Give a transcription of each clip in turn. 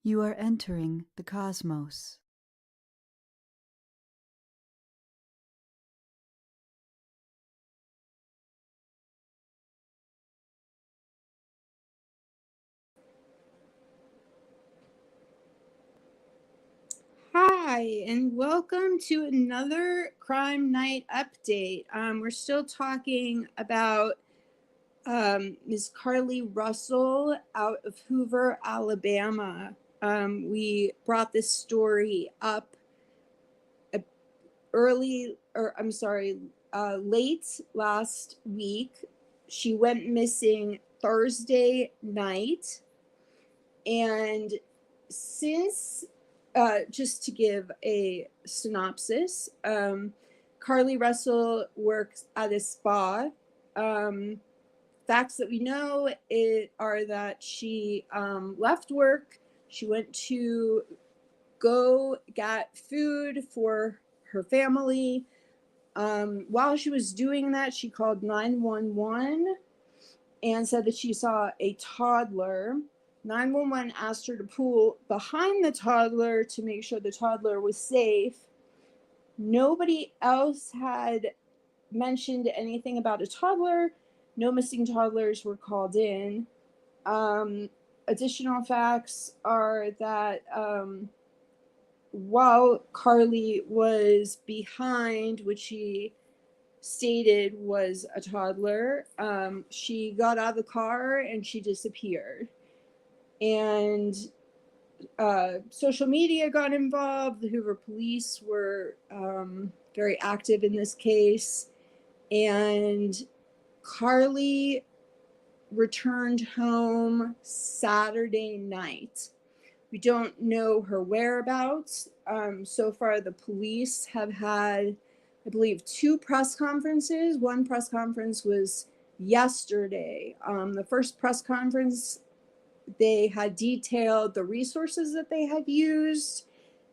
You are entering the cosmos. Hi, and welcome to another Crime Night update. We're still talking about Ms. Carlee Russell out of Hoover, Alabama. We brought this story up late last week. She went missing Thursday night, and since just to give a synopsis, Carlee Russell works at a spa. Facts that we know are that she left work. She went to go get food for her family. While she was doing that, she called 911 and said that she saw a toddler. 911 asked her to pull behind the toddler to make sure the toddler was safe. Nobody else had mentioned anything about a toddler. No missing toddlers were called in. Additional facts are that while Carlee was behind, which she stated was a toddler, she got out of the car and she disappeared. And social media got involved. The Hoover police were very active in this case. And Carlee returned home Saturday night. We don't know her whereabouts. So far, the police have had, I believe, 2 press conferences. One press conference was yesterday. The first press conference, they had detailed the resources that they had used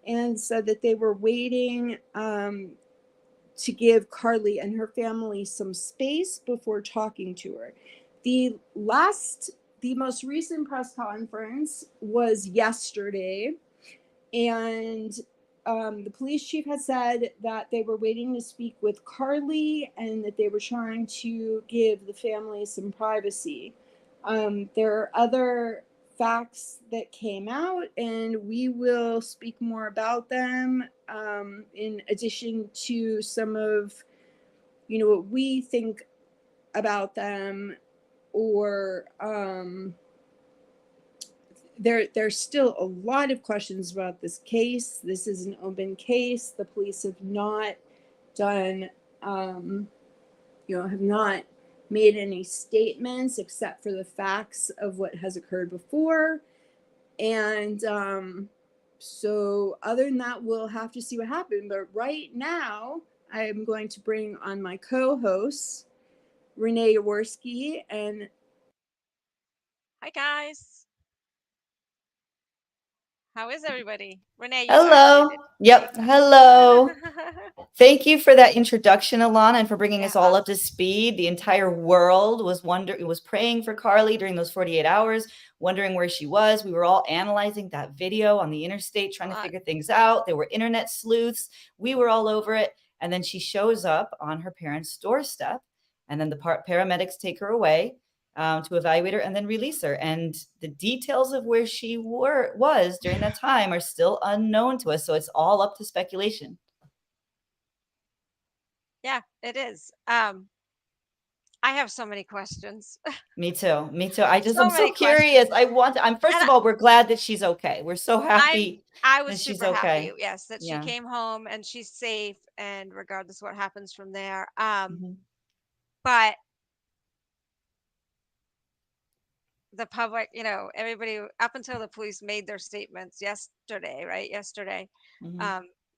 and said that they were waiting to give Carlee and her family some space before talking to her. The most recent press conference was yesterday, and the police chief had said that they were waiting to speak with Carlee and that they were trying to give the family some privacy. There are other facts that came out, and we will speak more about them in addition to some of what we think about them, or there's still a lot of questions about this case. This is an open case. The police have not done have not made any statements except for the facts of what has occurred before. And so other than that, we'll have to see what happens. But right now, I am going to bring on my co-hosts, Renée Yaworsky and... Hi, guys. How is everybody? Renee, you Hello. unmuted. Yep. Hello. Thank you for that introduction, Elana, and for bringing us all up to speed. The entire world was praying for Carlee during those 48 hours, wondering where she was. We were all analyzing that video on the interstate, trying to figure things out. There were internet sleuths. We were all over it. And then she shows up on her parents' doorstep, and then the paramedics take her away to evaluate her and then release her. And the details of where she was during that time are still unknown to us. So it's all up to speculation. Yeah, it is. I have so many questions. Me too. I'm so curious. First of all, we're glad that she's okay. We're so happy I was that she's super okay. happy. Yes, that she came home and she's safe, and regardless of what happens from there. But the public, everybody up until the police made their statements yesterday, right? Yesterday.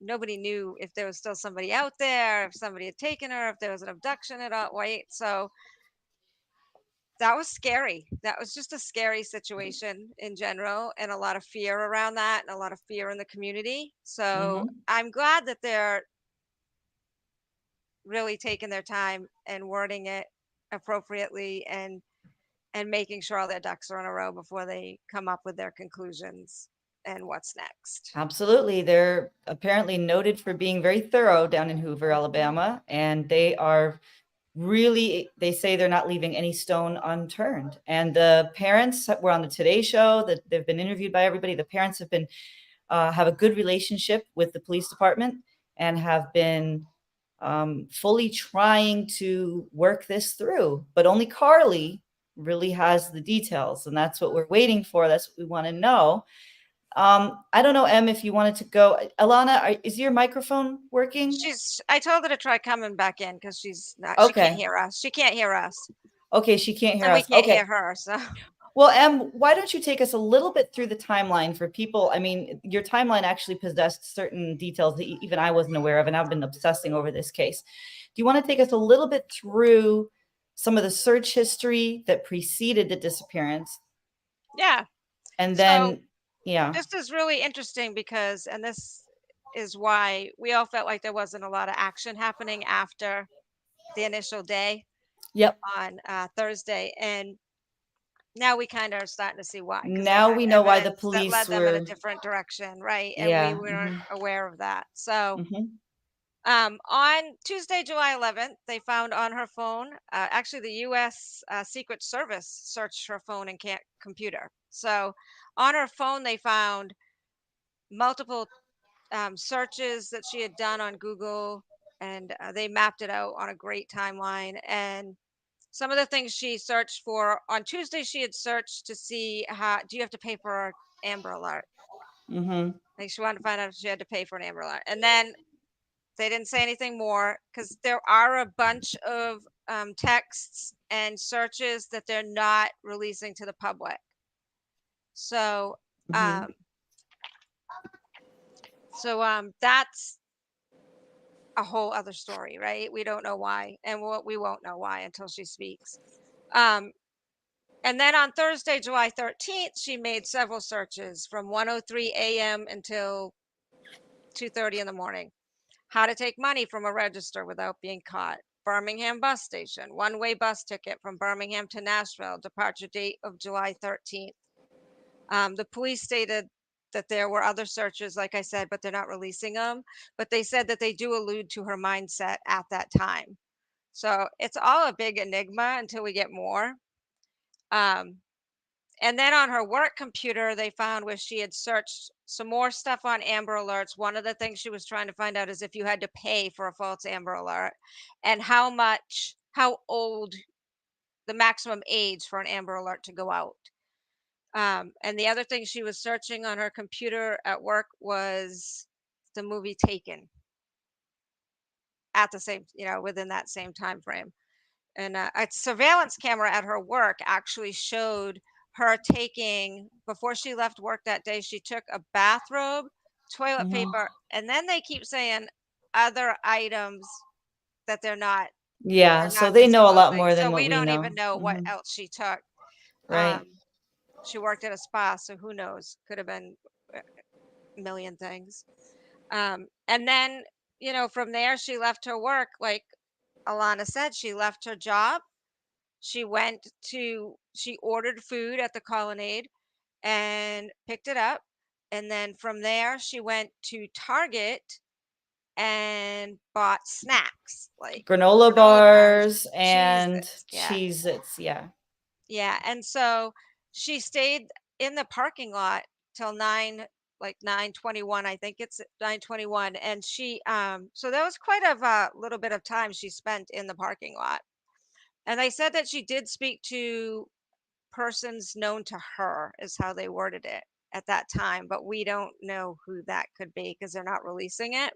Nobody knew if there was still somebody out there, if somebody had taken her, if there was an abduction at all, right? So that was scary. That was just a scary situation in general, and a lot of fear around that, and a lot of fear in the community. So I'm glad that they're really taking their time and wording it appropriately, and making sure all their ducks are in a row before they come up with their conclusions. and what's next. Absolutely. They're apparently noted for being very thorough down in Hoover, Alabama, and they are really, they say they're not leaving any stone unturned. And the parents were on the Today Show, that they've been interviewed by everybody. The parents have been have a good relationship with the police department and have been fully trying to work this through. But only Carlee really has the details, and that's what we're waiting for. That's what we want to know. I don't know, Em, if you wanted to go. Elana, is your microphone working? I told her to try coming back in because she's not. Okay. She can't hear us. She can't hear us. Okay, she can't hear And us. we can't Okay. hear her. So. Well, Em, why don't you take us a little bit through the timeline for people? I mean, your timeline actually possessed certain details that even I wasn't aware of, and I've been obsessing over this case. Do you want to take us a little bit through some of the search history that preceded the disappearance? Yeah. And then, so, yeah. This is really interesting because, and this is why we all felt like there wasn't a lot of action happening after the initial day. Yep. On Thursday, and now we kind of are starting to see why. Now we know why the police led them were in a different direction, right? And yeah. we weren't aware of that. So, Mm-hmm. on Tuesday, July 11th, they found on her phone. Actually, the U.S. Secret Service searched her phone and computer. So, on her phone, they found multiple searches that she had done on Google, and they mapped it out on a great timeline. And some of the things she searched for on Tuesday, she had searched to see how do you have to pay for an Amber Alert. Mm-hmm. Like she wanted to find out if she had to pay for an Amber Alert, and then they didn't say anything more because there are a bunch of texts and searches that they're not releasing to the public. So, that's a whole other story, right? We don't know why, and we won't know why until she speaks. And then on Thursday, July 13th, she made several searches from 1:03 a.m. until 2:30 in the morning. How to take money from a register without being caught. Birmingham bus station, one-way bus ticket from Birmingham to Nashville, departure date of July 13th. The police stated that there were other searches, like I said, but they're not releasing them. But they said that they do allude to her mindset at that time. So it's all a big enigma until we get more. And then on her work computer, they found where she had searched some more stuff on Amber Alerts. One of the things she was trying to find out is if you had to pay for a false Amber Alert and how old the maximum age for an Amber Alert to go out. And the other thing she was searching on her computer at work was the movie Taken at the same, within that same time frame. And a surveillance camera at her work actually showed her taking, before she left work that day, she took a bathrobe, toilet paper, and then they keep saying other items that they're not. Yeah, so they know a lot more than so what we we don't know. even know what else she took. Right. She worked at a spa, so who knows? Could have been a million things. And then, from there, she left her work. Like Elana said, she left her job. She ordered food at the Colonnade and picked it up. And then from there, she went to Target and bought snacks like granola bars and Cheez-Its. Yeah. Yeah. And so she stayed in the parking lot till 9:21. I think it's 9:21. And so that was quite a little bit of time she spent in the parking lot. And they said that she did speak to persons known to her, is how they worded it at that time, but we don't know who that could be because they're not releasing it.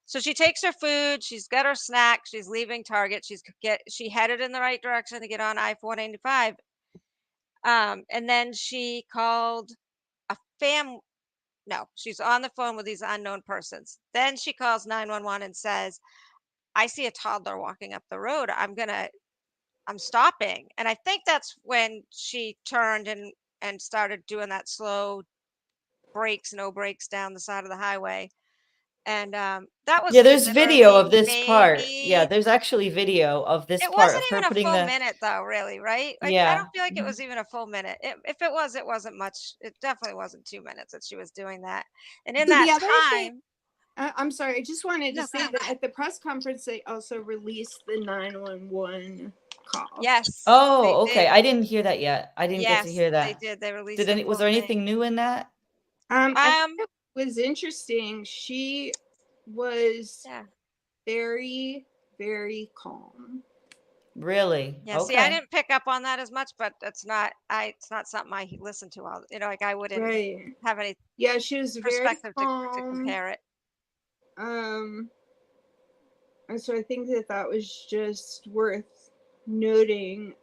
So she takes her food, she's got her snack, she's leaving Target, she headed in the right direction to get on I-495. And then she called a she's on the phone with these unknown persons. Then she calls 911 and says, I see a toddler walking up the road. I'm stopping. And I think that's when she turned and started doing that slow brakes, no brakes down the side of the highway. And that was there's video literally of this part. Yeah, maybe, there's actually video of this it part wasn't of her even a putting full the, minute though, really, right? Like, I yeah. don't feel like it was even a full minute. If it was, it wasn't much. It definitely wasn't 2 minutes that she was doing that. And in So that the other thing, time, I'm sorry, I just wanted to no, say that at the press conference, they also released the 911 call. yes, Oh, they okay. did. I didn't hear that yet. I didn't get to Yes, hear they that. did. They released the Was full there thing. anything new in that? I thought it was interesting. She was Yeah. very, very calm. Really? Yeah, see, I Okay. didn't pick up on that as much, but it's not something I listen to all, like I wouldn't Right. have any Yeah, she was very perspective to calm. compare it. And so I think that was just worth noting.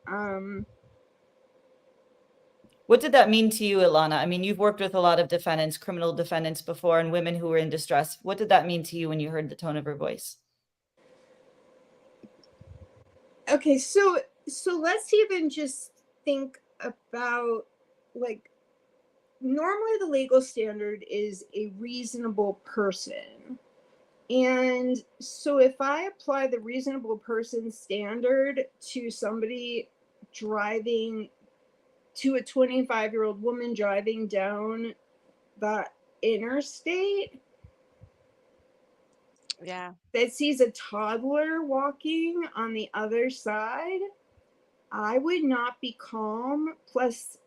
What did that mean to you, Elana? I mean, you've worked with a lot of defendants, criminal defendants before, and women who were in distress. What did that mean to you when you heard the tone of her voice? Okay, so let's even just think about, like, normally the legal standard is a reasonable person. And so if I apply the reasonable person standard to somebody driving, to a 25-year-old woman driving down that interstate, Yeah. that sees a toddler walking on the other side, I would not be calm. Plus,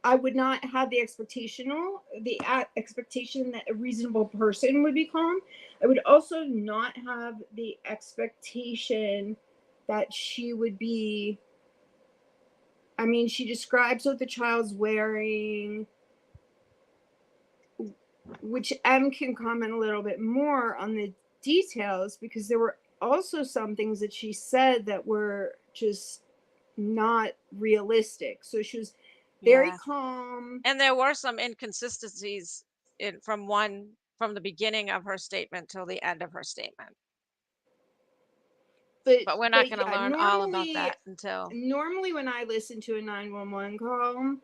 I would not have the expectation that a reasonable person would be calm. I would also not have the expectation that she would be. I mean, she describes what the child's wearing, which M can comment a little bit more on the details, because there were also some things that she said that were just not realistic. So she was very calm. And there were some inconsistencies from the beginning of her statement till the end of her statement. But we're not going to learn all about that until. Normally, when I listen to a 911 call,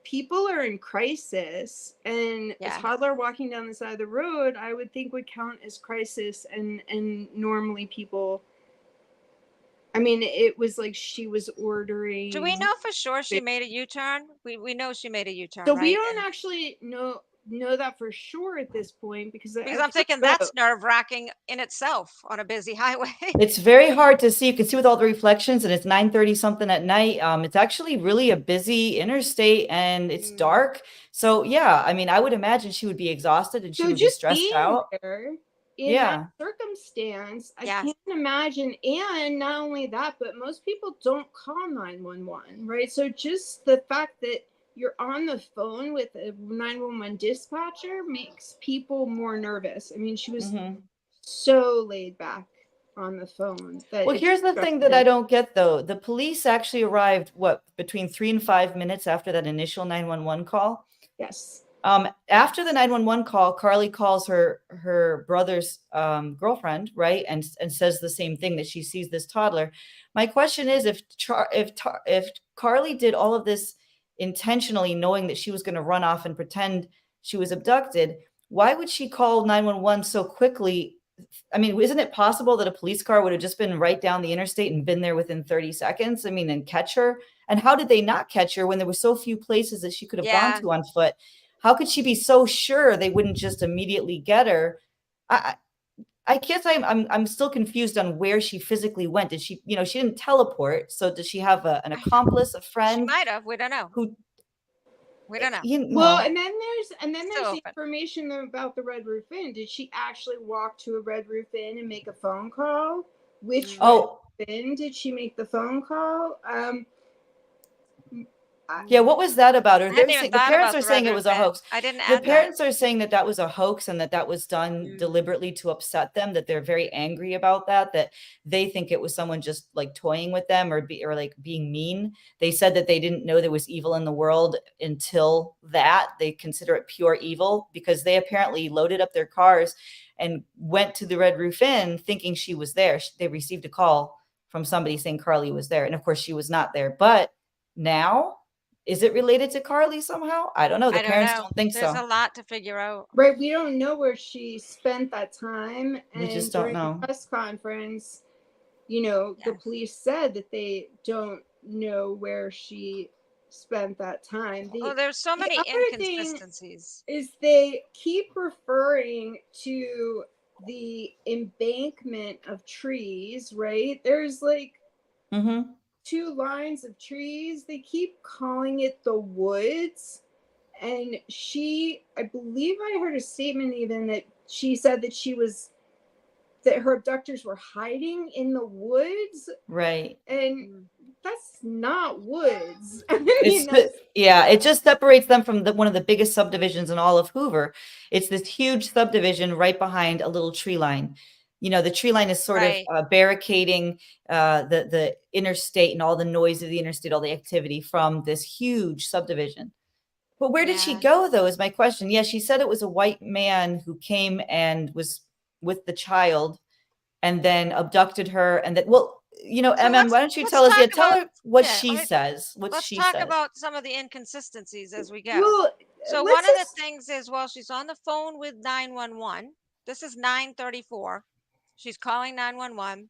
people are in crisis, and a toddler walking down the side of the road, I would think would count as crisis, and normally people. I mean, it was like she was ordering. Do we know for sure she made a U-turn? We know she made a U-turn, so right? we don't actually know that for sure at this point, because I'm thinking that's nerve-wracking in itself on a busy highway. It's very hard to see. You can see with all the reflections, and it's 9:30 something at night. It's actually really a busy interstate, and it's dark. So yeah, I mean, I would imagine she would be exhausted and she would be stressed out. There in that circumstance, I can't imagine. And not only that, but most people don't call 911, right? So just the fact that you're on the phone with a 911 dispatcher makes people more nervous. I mean, she was so laid back on the phone. Well, here's the thing that I don't get, though. The police actually arrived, between 3 and 5 minutes after that initial 911 call? Yes. After the 911 call, Carlee calls her brother's girlfriend, right, and says the same thing, that she sees this toddler. My question is, if Carlee did all of this intentionally, knowing that she was going to run off and pretend she was abducted, why would she call 911 so quickly? I mean, isn't it possible that a police car would have just been right down the interstate and been there within 30 seconds? I mean, and catch her? And how did they not catch her when there were so few places that she could have gone to on foot? How could she be so sure they wouldn't just immediately get her? I guess I'm still confused on where she physically went. Did she, she didn't teleport. So does she have an accomplice, a friend? She might have. We don't know. We don't know. Well, and then there's the information about the Red Roof Inn. Did she actually walk to a Red Roof Inn and make a phone call? Which Red Roof Inn did she make the phone call? Yeah, what was that about? Or the parents are saying it was a hoax. I didn't The parents are saying that was a hoax, and that was done deliberately to upset them, that they're very angry about that they think it was someone just like toying with them or like being mean. They said that they didn't know there was evil in the world until that. They consider it pure evil because they apparently loaded up their cars and went to the Red Roof Inn thinking she was there. They received a call from somebody saying Carlee was there. And of course she was not there. But now, Is it related to Carlee somehow? I don't know. The I don't parents know. don't think There's so. a lot to figure out. Right. We don't know where she spent that time. We And just don't during know. the press conference, you know, the police said that they don't know where she spent that time. Oh, there's so many other thing inconsistencies. is they keep referring to the embankment of trees, right? There's like Mm-hmm. 2 lines of trees. They keep calling it the woods. And I believe I heard a statement even that she said that her abductors were hiding in the woods. Right. And that's not woods. I It's mean, yeah, it just separates them from one of the biggest subdivisions in all of Hoover. It's this huge subdivision right behind a little tree line. You know, the tree line is sort Right. of barricading the interstate and all the noise of the interstate, all the activity from this huge subdivision. But where did she go, though, is my question. Yeah, she said it was a white man who came and was with the child and then abducted her. And that, well, you know, So EmEm, why don't you tell us? Yeah, tell her what she says. What let's she talk says. about some of the inconsistencies as we go. well, So one of the things is while she's on the phone with 911, this is 9:34. She's calling 911.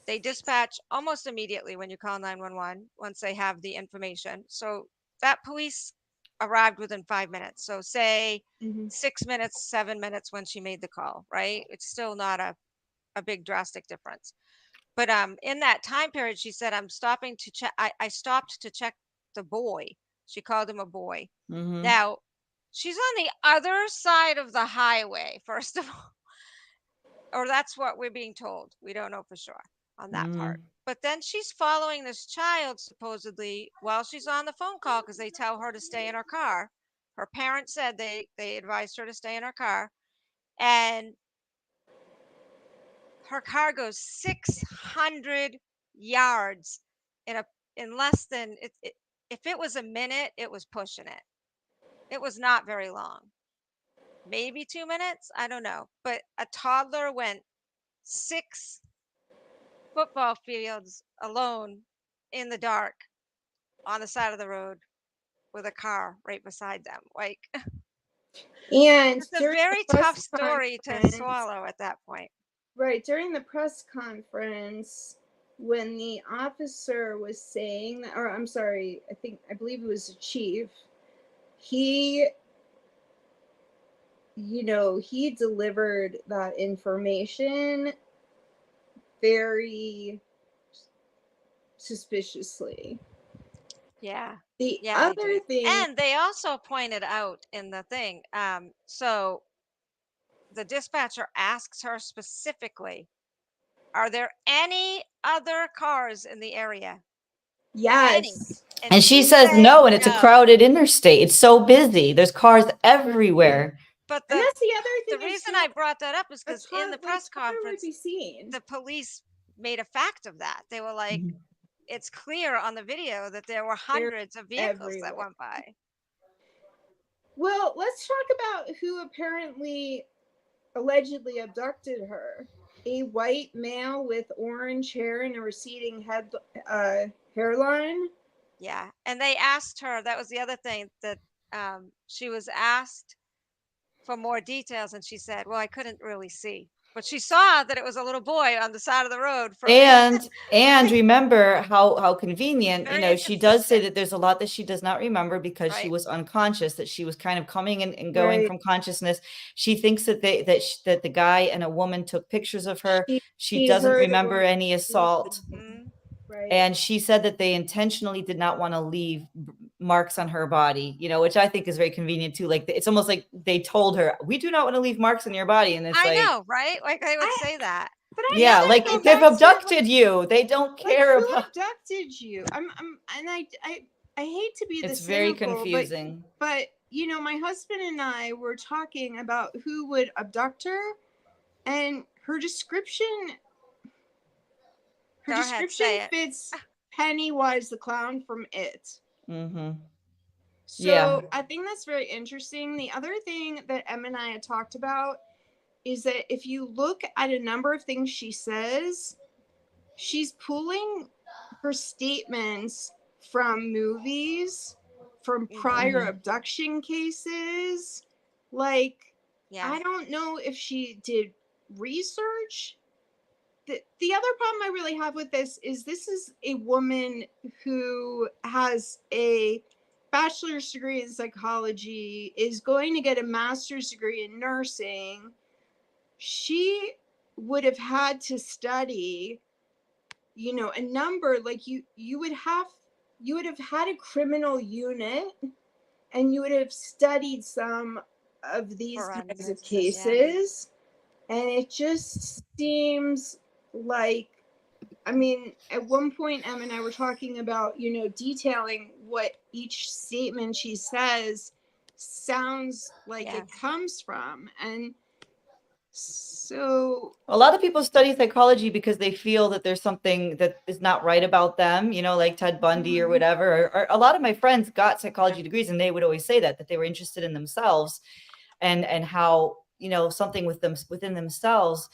They dispatch almost immediately when you call 911 once they have the information. So that police arrived within 5 minutes. So say 6 minutes, 7 minutes when she made the call, right? It's still not a big drastic difference. But in that time period, she said, I'm stopping to check. I stopped to check the boy. She called him a boy. Mm-hmm. Now, she's on the other side of the highway, first of all. Or that's what we're being told. We don't know for sure on that part. But then she's following this child supposedly while she's on the phone call because they tell her to stay in her car. Her parents said they advised her to stay in her car. And her car goes 600 yards in less than if it was a minute, it was pushing it. It was not very long. Maybe 2 minutes, I don't know. But a toddler went 6 football fields alone in the dark on the side of the road with a car right beside them. Like, and it's a very tough story to swallow at that point. Right. During the press conference, when the officer was saying that, or I'm sorry, I believe it was the chief, he delivered that information very suspiciously. Yeah. The other thing, and they also pointed out in the thing, so the dispatcher asks her specifically, are there any other cars in the area? yes. And she says no, and it's a crowded interstate. It's so busy. There's cars everywhere. But and that's the other thing. The reason I brought that up is because in the press conference, the police made a fact of that. They were like, it's clear on the video that there were hundreds of vehicles that went by. Well, let's talk about who allegedly abducted her. A white male with orange hair and a receding hairline. Yeah, and they asked her, that was the other thing, that she was asked for more details, and she said, well, I couldn't really see. But she saw that it was a little boy on the side of the road. And remember how convenient, she does say that there's a lot that she does not remember because she was unconscious, that she was kind of coming and going from consciousness. She thinks that that the guy and a woman took pictures of her. She doesn't remember any assault. Right. And she said that they intentionally did not want to leave marks on her body, which I think is very convenient too. Like, it's almost like they told her, we do not want to leave marks on your body. And it's I know, right? Like, they would say that. But like if they've abducted you, they don't care who about abducted you. I hate to be this. It's very confusing. But my husband and I were talking about who would abduct her, and her description fits Pennywise the clown from It. So I think that's very interesting. The other thing that Em and I had talked about is that if you look at a number of things she says, she's pulling her statements from movies from prior abduction cases. Like, Yeah. I don't know if she did research. The other problem I really have with this is a woman who has a bachelor's degree in psychology, is going to get a master's degree in nursing. She would have had to study, you know, a number, like you would have had a criminal unit, and you would have studied some of these kinds of cases. Yeah. And it just seems like, I mean, at one point, Em and I were talking about, you know, detailing what each statement she says sounds like it comes from. And so a lot of people study psychology because they feel that there's something that is not right about them, you know, like Ted Bundy or whatever. Or a lot of my friends got psychology degrees, and they would always say that they were interested in themselves and how, you know, something within themselves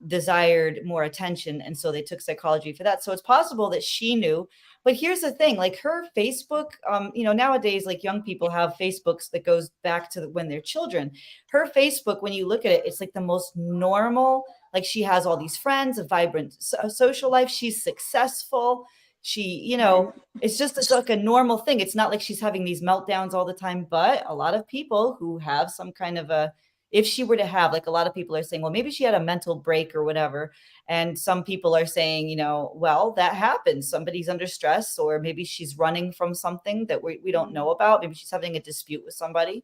desired more attention, and so they took psychology for that. So it's possible that she knew. But here's the thing, like her Facebook, you know, nowadays, like young people have Facebooks that goes back to when they're children. Her Facebook, when you look at it, it's like the most normal, like she has all these friends, a vibrant social life, she's successful, she, you know, it's like a normal thing. It's not like she's having these meltdowns all the time. But a lot of people who have some kind of a, if she were to have, like, a lot of people are saying, well, maybe she had a mental break or whatever. And some people are saying, you know, well, that happens. Somebody's under stress, or maybe she's running from something that we don't know about. Maybe she's having a dispute with somebody.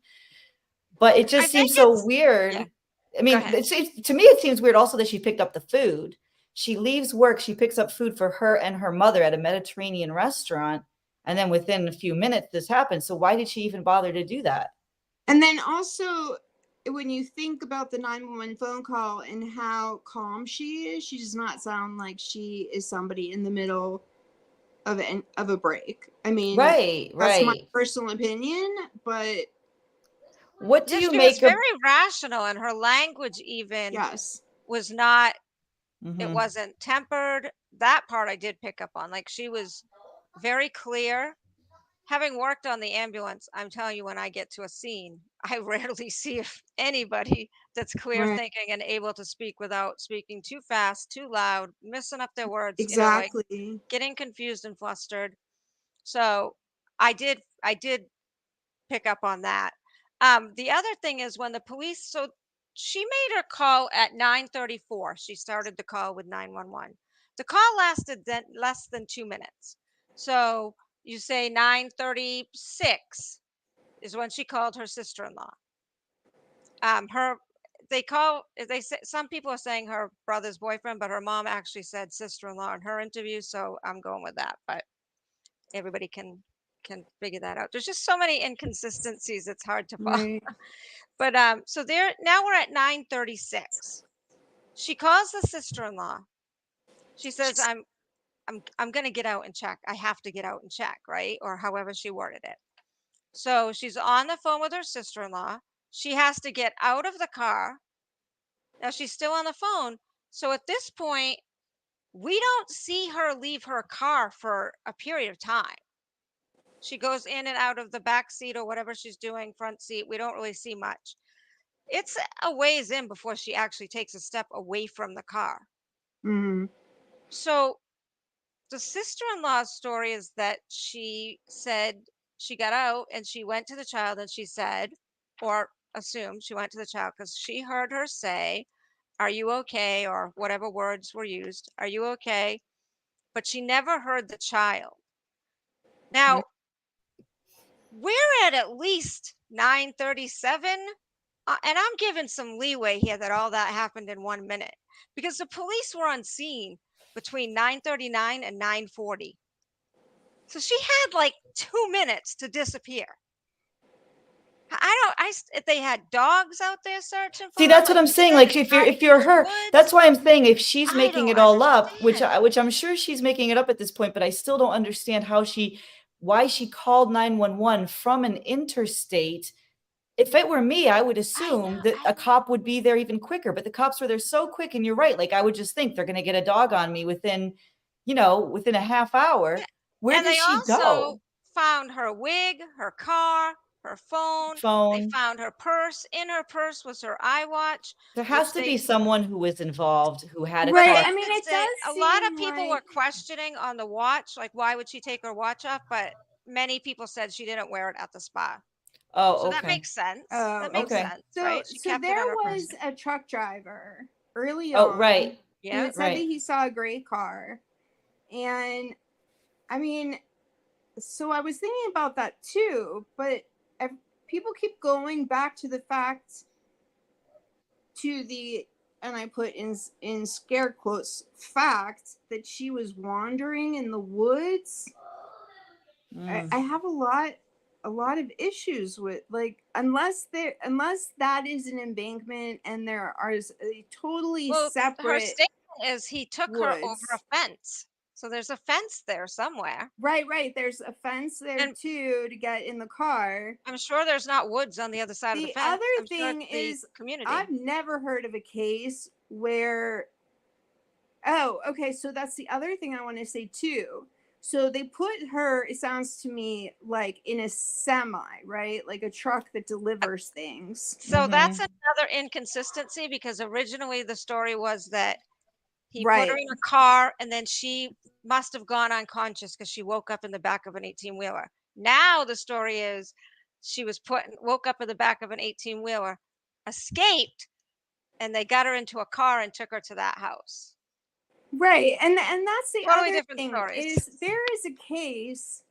But it just seems so weird. Yeah. I mean, to me, it seems weird also that she picked up the food. She leaves work, she picks up food for her and her mother at a Mediterranean restaurant. And then within a few minutes, this happens. So why did she even bother to do that? And then also, when you think about the 911 phone call and how calm she is, she does not sound like she is somebody in the middle of a break. I mean, that's my personal opinion, but what do you make? She was very rational, and her language even was not, it wasn't tempered. That part I did pick up on. Like, she was very clear. Having worked on the ambulance, I'm telling you, when I get to a scene, I rarely see anybody that's clear thinking and able to speak without speaking too fast, too loud, messing up their words, exactly, you know, like getting confused and flustered. So I did pick up on that. The other thing is when the police, so she made her call at 9:34. She started the call with 911. The call lasted then less than 2 minutes. So you say 9:36 is when she called her sister-in-law. They say, some people are saying her brother's boyfriend, but her mom actually said sister-in-law in her interview. So I'm going with that, but everybody can figure that out. There's just so many inconsistencies. It's hard to follow. But so now we're at 9:36. She calls the sister-in-law. She says, I'm going to get out and check. I have to get out and check, right? Or however she worded it. So she's on the phone with her sister-in-law. She has to get out of the car. Now she's still on the phone. So at this point, we don't see her leave her car for a period of time. She goes in and out of the back seat or whatever she's doing, front seat. We don't really see much. It's a ways in before she actually takes a step away from the car. So the sister-in-law's story is that she said she got out and she went to the child and she said, or assumed she went to the child because she heard her say, "Are you okay?" or whatever words were used. "Are you okay?" But she never heard the child. Now, we're at least 9:37, and I'm giving some leeway here that all that happened in 1 minute, because the police were on scene between 9:39 and 9:40. So she had like 2 minutes to disappear. If they had dogs out there searching for See, her, that's what I'm saying. Like, if you're her, that's why I'm saying if she's making it all up, which I'm sure she's making it up at this point, but I still don't understand why she called 911 from an interstate. If it were me, I would assume that a cop would be there even quicker, but the cops were there so quick. And you're right. Like, I would just think they're going to get a dog on me within a half hour. Where did she go? found her wig, her car, her phone. They Phone. found her purse. In her purse was her iWatch, There has which to they be someone who was involved, who had a Right. they car. I mean, did it say does a lot of seem people like were questioning on the watch, like why would she take her watch off? But many people said she didn't wear it at the spa. So Oh, that okay. makes sense. Oh, That makes okay. Okay. sense, So right? She so kept it there on her was person. a truck driver early Oh, on right. who Yeah. had said that Right. he saw a gray car. And I mean, so I was thinking about that too, but if people keep going back to the fact to the and I put in scare quotes fact that she was wandering in the woods. I have a lot of issues with, like, unless that is an embankment and there are a totally Well, her separate statement is he took her over a woods. fence. So there's a fence there somewhere. Right. There's a fence there And too to get in the car. I'm sure there's not woods on the other side of the The fence. other I'm sure thing it's the is, community. I've never heard of a case where, oh, okay, so that's the other thing I want to say too. So they put her, it sounds to me like in a semi, right? Like a truck that delivers things. So that's Mm-hmm. another inconsistency because originally the story was that he put her Right. in a car and then she must have gone unconscious because she woke up in the back of an 18-wheeler. Now the story is she was woke up in the back of an 18-wheeler, escaped, and they got her into a car and took her to that house. Right. And that's the Totally other different thing stories. is there is a case,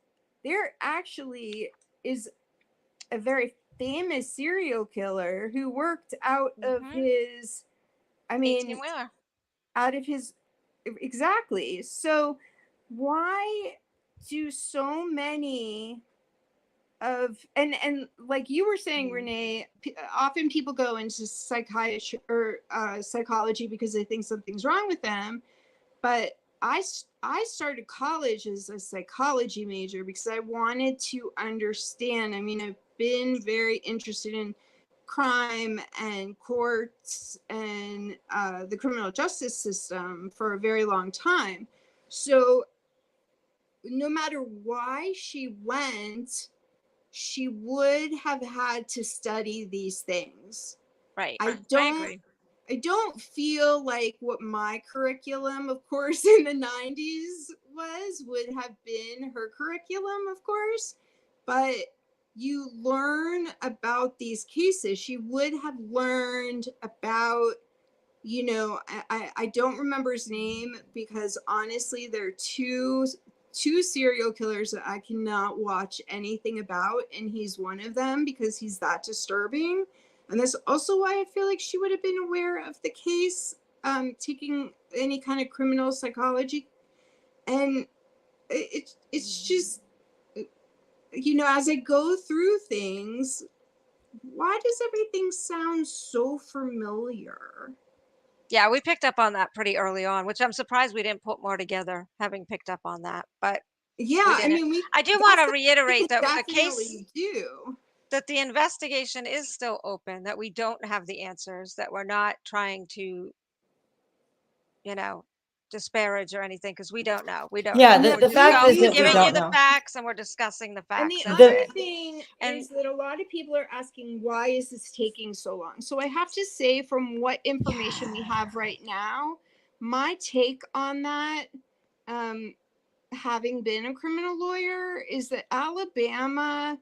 there actually is a very famous serial killer who worked out of his, I mean, 18-wheeler. out of his, exactly. So why do so many of, and like you were saying, Renee, often people go into psychiatry or psychology because they think something's wrong with them. But I started college as a psychology major because I wanted to understand. I mean, I've been very interested in crime and courts and the criminal justice system for a very long time. So no matter why she went, she would have had to study these things. Right. I I don't agree. I don't feel like what my curriculum, of course, in the 90s would have been her curriculum, of course, but you learn about these cases. She would have learned about, I don't remember his name because honestly, there are two serial killers that I cannot watch anything about, and he's one of them because he's that disturbing. And that's also why I feel like she would have been aware of the case, taking any kind of criminal psychology. And it's just, as I go through things, why does everything sound so familiar? Yeah, we picked up on that pretty early on, which I'm surprised we didn't put more together, having picked up on that, but Yeah, we I didn't. mean, I do want that's to reiterate that the case, definitely do. that the investigation is still open, that we don't have the answers, that we're not trying to, you know, disparage or anything because we don't know. We don't Yeah, know. No, We're the just fact is we that we giving you don't don't. the know. facts and we're discussing the And the facts of other it. thing And is that a lot of people are asking, why is this taking so long? So I have to say, from what information we have right now, my take on that, having been a criminal lawyer, is that Alabama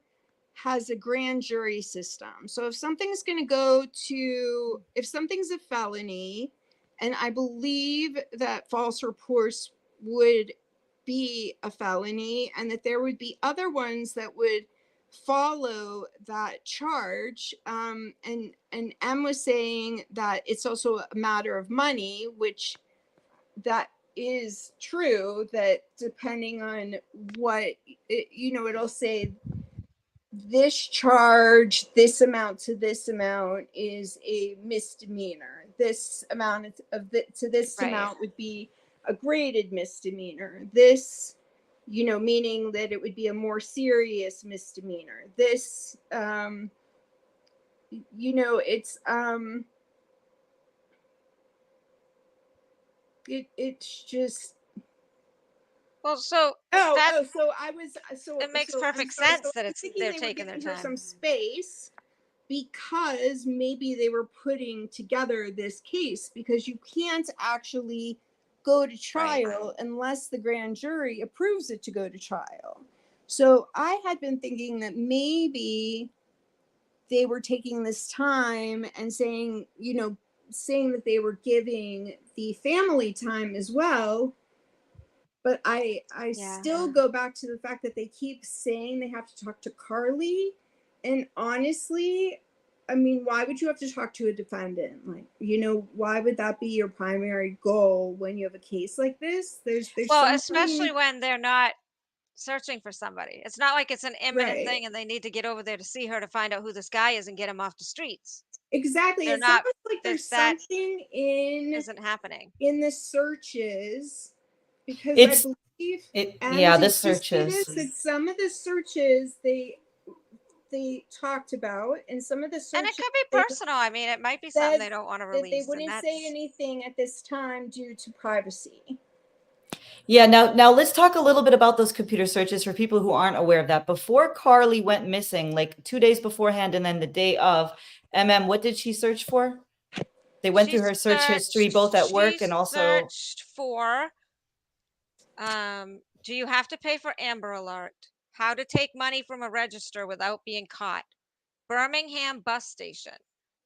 has a grand jury system. So if something's going to if something's a felony, and I believe that false reports would be a felony, and that there would be other ones that would follow that charge. And Em was saying that it's also a matter of money, which that is true, that depending on what, it'll say this charge, this amount to this amount is a misdemeanor. This amount to this right. amount would be a graded misdemeanor. This, meaning that it would be a more serious misdemeanor. This, it's just. Well, so So I was it makes I'm perfect sorry. sense So that I was thinking they're they were taking their giving her time. some space because maybe they were putting together this case, because you can't actually go to trial unless the grand jury approves it to go to trial. So I had been thinking that maybe they were taking this time and saying that they were giving the family time as well. But I still go back to the fact that they keep saying they have to talk to Carlee. And honestly, I mean, why would you have to talk to a defendant? Like, why would that be your primary goal when you have a case like this? There's Well, especially when they're not searching for somebody. It's not like it's an imminent Right. thing and they need to get over there to see her to find out who this guy is and get him off the streets. Exactly. They're It's not, almost like there's that something isn't happening. in the searches, because It's I believe the searches. that some of the searches they talked about, and some of the searches, And it could be personal. I mean, it might be something they don't want to that release. they wouldn't say anything at this time due to privacy. Yeah, now let's talk a little bit about those computer searches for people who aren't aware of that. Before Carlee went missing, like 2 days beforehand and then the day of, EmEm, what did she search for? They went through her search history both at work and also searched for do you have to pay for Amber Alert? How to take money from a register without being caught. Birmingham bus station.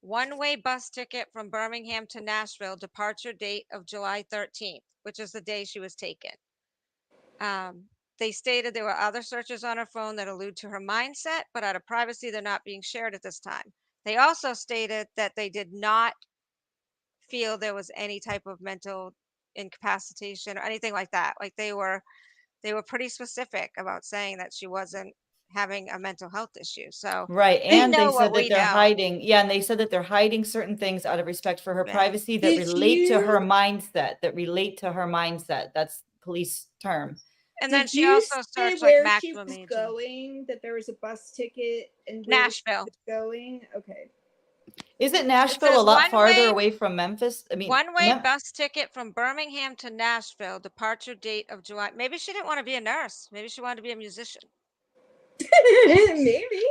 One-way bus ticket from Birmingham to Nashville, departure date of July 13th, which is the day she was taken. They stated there were other searches on her phone that allude to her mindset, but out of privacy, they're not being shared at this time. They also stated that they did not feel there was any type of mental incapacitation or anything like that. Like they were pretty specific about saying that she wasn't having a mental health issue. So right, they and know they said what that we they're know. hiding. Yeah, and they said that they're hiding certain things out of respect for her Yeah. privacy that Did relate to her you- mindset. That relate to her mindset. That's police term. And Did then she you also say searched like where she maximum was age. going? That there was a bus ticket and where Nashville. she was going. Okay. Isn't Nashville a says lot farther one-way- away from Memphis? I mean, One-way bus ticket from Birmingham to Nashville, departure date of July. Maybe she didn't want to be a nurse. Maybe she wanted to be a musician. Maybe.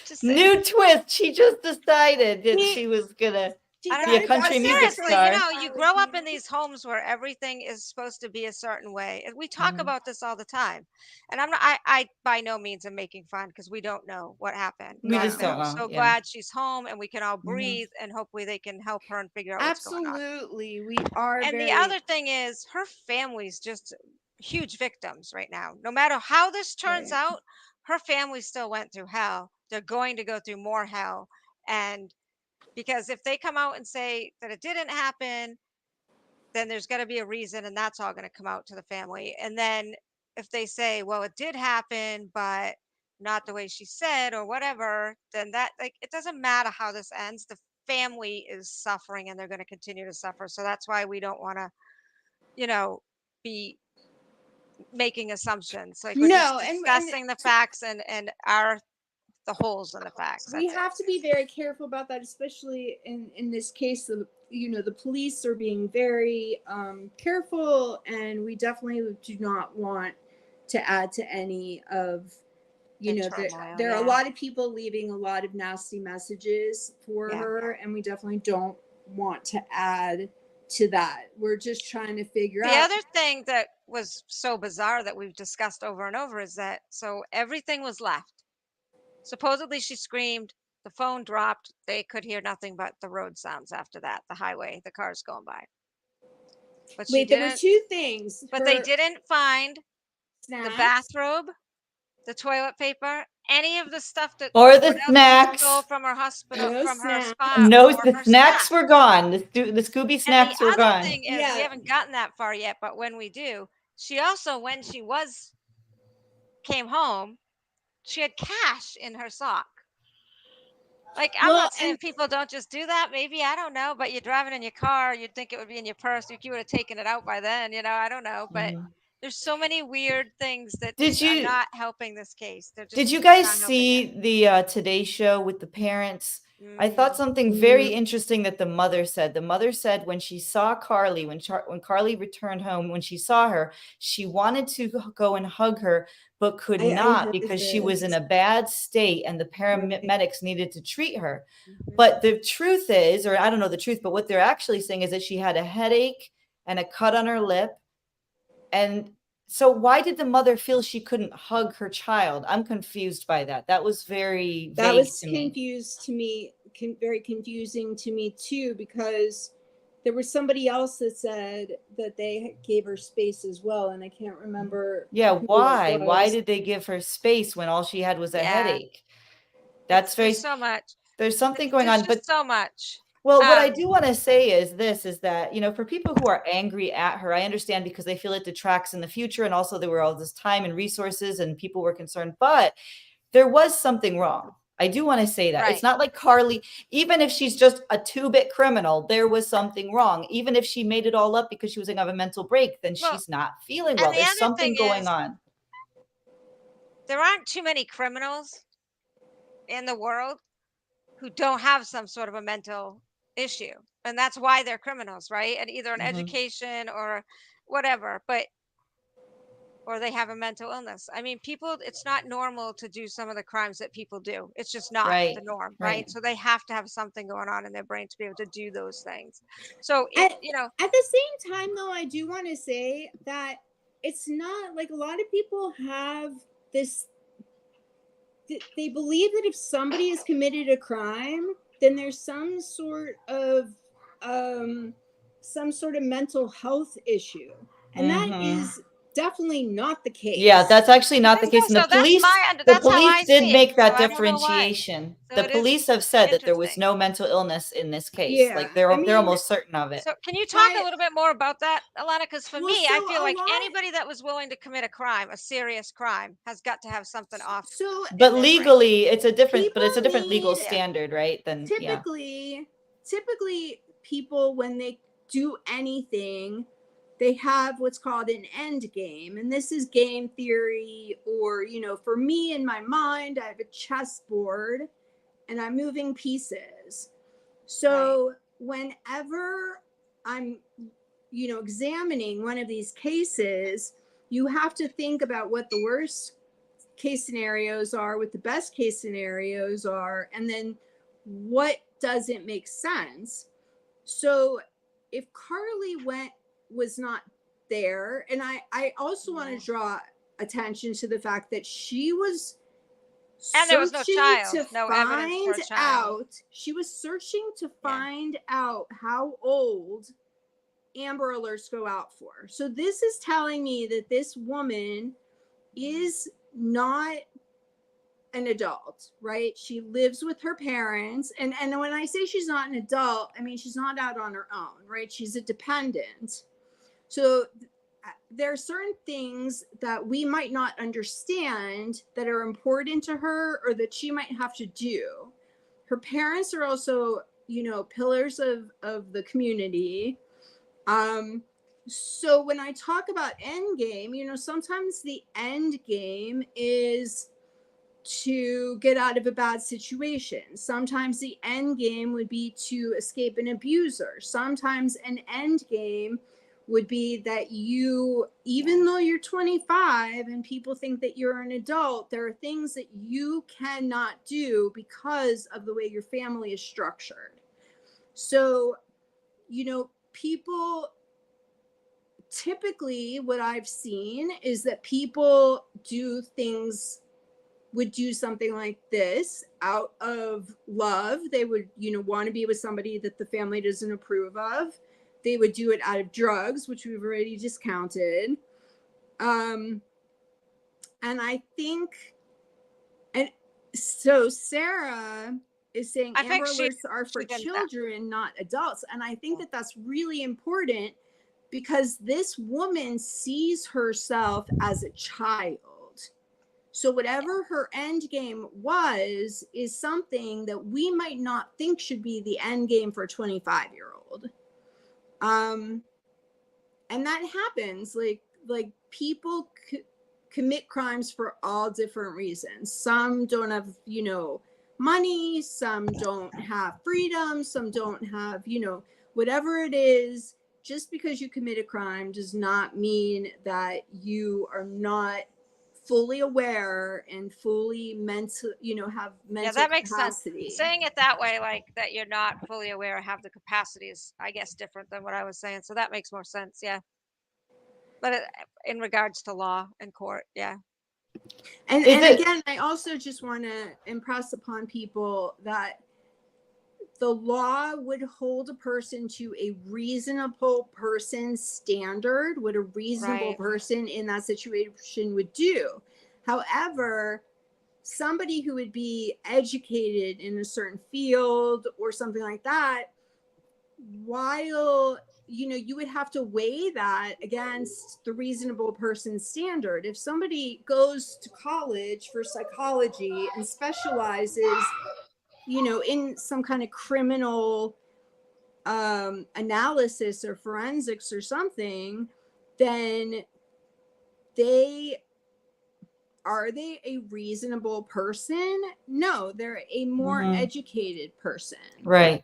Just saying. New twist. She just decided that she was gonna I don't be a know, country but music seriously, star. you grow up in these homes where everything is supposed to be a certain way. And we talk about this all the time. And I by no means am making fun because we don't know what happened. We But just don't I'm know. so Yeah. glad she's home and we can all breathe and hopefully they can help her and figure out what's going on. Absolutely, we are. And the other thing is her family's just huge victims right now. No matter how this turns out, her family still went through hell. They're going to go through more hell. And because if they come out and say that it didn't happen, then there's got to be a reason, and that's all going to come out to the family. And then if they say, well, it did happen, but not the way she said or whatever, then that, like, it doesn't matter how this ends. The family is suffering and they're going to continue to suffer. So that's why we don't want to, be making assumptions. Like we're just discussing the facts and the holes in the facts. We have to be very careful about that, especially in this case. The police are being very careful, and we definitely do not want to add to any of there are a lot of people leaving a lot of nasty messages for her, and we definitely don't want to add to that. We're just trying to figure out. The other thing that was so bizarre that we've discussed over and over is that so everything was left. Supposedly she screamed, the phone dropped, they could hear nothing but the road sounds after that, the highway, the cars going by. But there were two things. But they didn't find snacks, the bathrobe, the toilet paper, any of the stuff that or the snacks stole from her hospital, from her spa. No, the snacks were gone. The Scooby snacks were gone. And the other thing is, we haven't gotten that far yet, but when we do, she also, when she came home, she had cash in her sock. Like, I'm not saying people don't just do that. Maybe, I don't know, but you're driving in your car, you'd think it would be in your purse. If you would have taken it out by then, I don't know. But there's so many weird things that are not helping this case. Did you guys see the Today Show with the parents I thought something very interesting that the mother said. The mother said when she saw Carlee, when Carlee returned home, when she saw her, she wanted to go and hug her, but could I not heard because she was in this. a bad state and the Right. paramedics needed to treat her. Mhm. But the truth is, or I don't know the truth, but what they're actually saying is that she had a headache and a cut on her lip. And so why did the mother feel she couldn't hug her child? I'm confused by that. That was very That vague was to me. confused to me, very confusing to me too, because there was somebody else that said that they gave her space as well, and I can't remember. Yeah, who it why? Why was. did they give her space when all she had was a Yeah. headache? That's very, There's so much. there's something going There's on. But just so much. well, what I do want to say is this, is that, you know, for people who are angry at her, I understand because they feel it detracts in the future. And also there were all this time and resources and people were concerned, but there was something wrong. I do want to say that. It's Right. not like Carlee, even if she's just a 2-bit criminal, there was something wrong. Even if she made it all up because she was going to have a mental break, then Well, she's not feeling and well. the There's other something thing going is, on. there aren't too many criminals in the world who don't have some sort of a mental issue. And that's why they're criminals, right? And either an Mhm. education or whatever, or they have a mental illness. I mean, people, it's not normal to do some of the crimes that people do. It's just not Right, the norm, right. right? So they have to have something going on in their brain to be able to do those things. So At, it, you know, at the same time, though, I do want to say that it's not like a lot of people have this. They believe that if somebody has committed a crime, then there's some sort of mental health issue, and that Mhm. is definitely not the case. Yeah, that's actually not the case. And so that's that's how I did see it. make that So I don't know why. differentiation. So The it is police have said that there was interesting. no mental illness in this case. Yeah, Like they're I mean, almost certain of it. So can you talk a but little bit more about that, Alana? Because for well, me, I so feel a like lot. anybody that was willing to commit a crime, a serious crime, has got to have something off So But in their brain. legally, it's a different people legal need standard, right? Then yeah. typically people, when they do anything, they have what's called an end game, and this is game theory, or for me, in my mind, I have a chessboard and I'm moving pieces. So whenever I'm examining one of these cases, you have to think about what the worst case scenarios are, what the best case scenarios are, and then what doesn't make sense. So if Carlee was not there, and I also want to draw attention to the fact that she was And there was no child, to no evidence for a child. she was searching to find out how old Amber Alerts go out for. So this is telling me that this woman is not an adult, right? She lives with her parents. And when I say she's not an adult, I mean she's not out on her own, right? She's a dependent. So there are certain things that we might not understand that are important to her, or that she might have to do. Her parents are also, pillars of the community. So when I talk about end game, sometimes the end game is to get out of a bad situation. Sometimes the end game would be to escape an abuser. Sometimes an end game would be that you, even though you're 25 and people think that you're an adult, there are things that you cannot do because of the way your family is structured. So, people, typically what I've seen is that people would do something like this out of love. They would, want to be with somebody that the family doesn't approve of. They would do it out of drugs, which we've already discounted. And I think, and so Sarah is saying Amber Alerts are for children, not adults. And I think that that's really important, because this woman sees herself as a child. So whatever her end game is something that we might not think should be the end game for a 25-year-old. And that happens. Like people commit crimes for all different reasons. Some don't have, money, some don't have freedom, some don't have, whatever it is. Just because you commit a crime does not mean that you are not fully aware and fully mental, have mental that makes capacity. sense. Saying it that way, like that you're not fully aware or have the capacity is, I guess, different than what I was saying. So that makes more sense. Yeah. But in regards to law and court, yeah. And again, I also just want to impress upon people that the law would hold a person to a reasonable person standard, what a reasonable person in that situation would do. However, somebody who would be educated in a certain field or something like that, while you would have to weigh that against the reasonable person standard. If somebody goes to college for psychology and specializes in some kind of criminal analysis or forensics or something, then are they a reasonable person? No, they're a more educated person. Right.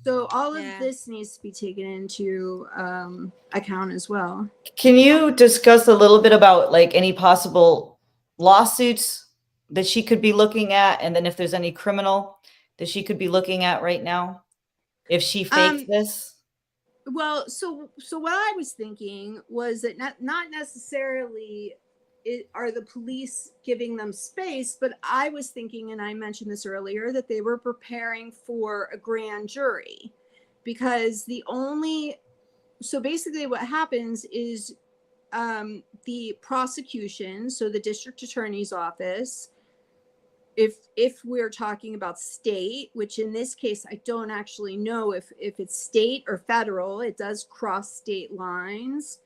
So all of this needs to be taken into account as well. Can you discuss a little bit about like any possible lawsuits that she could be looking at, and then if there's any criminal that she could be looking at right now if she faked this? Well, so what I was thinking was that not necessarily are the police giving them space, but I was thinking, and I mentioned this earlier, that they were preparing for a grand jury, because so basically what happens is the prosecution, so the district attorney's office, if we're talking about state, which in this case I don't actually know if it's state or federal, it does cross state lines,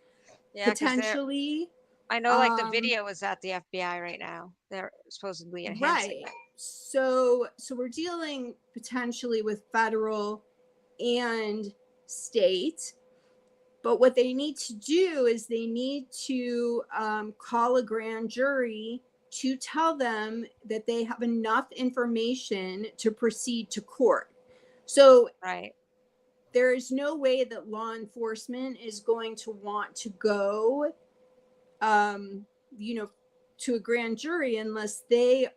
potentially. I know, like the video is at the FBI right now. They're supposedly enhancing it. So we're dealing potentially with federal and state. But what they need to do is they need to call a grand jury to tell them that they have enough information to proceed to court. So there is no way that law enforcement is going to want to go, to a grand jury unless they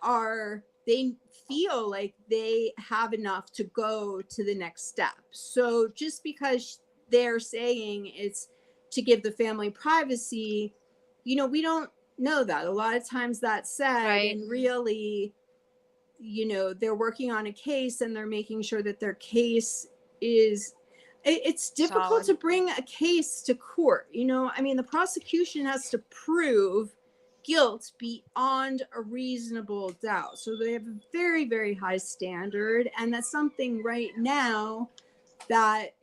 feel like they have enough to go to the next step. So just because they're saying it's to give the family privacy, we don't know that. A lot of times that's said, and really, they're working on a case and they're making sure that their case is, it's difficult to bring a case to court. The prosecution has to prove guilt beyond a reasonable doubt. So they have a very, very high standard. And that's something right now that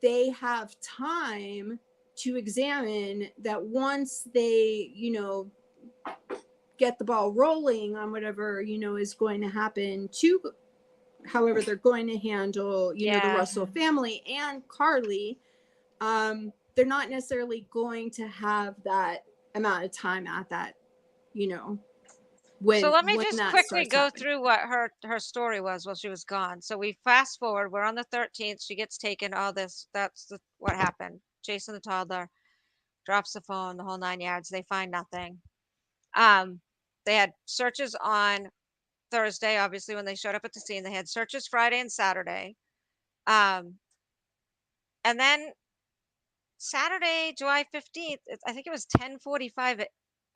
they have time to examine, that once they, get the ball rolling on whatever, is going to happen to, however they're going to handle, the Russell family and Carlee, they're not necessarily going to have that amount of time at that, so let me just quickly go through what her story was while she was gone. So we fast forward, we're on the 13th, she gets taken, all this, that's what happened. Jason the toddler drops the phone, the whole 9 yards. They find nothing. They had searches on Thursday, obviously, when they showed up at the scene. They had searches Friday and Saturday. And then Saturday, July 15th, I think it was 10:45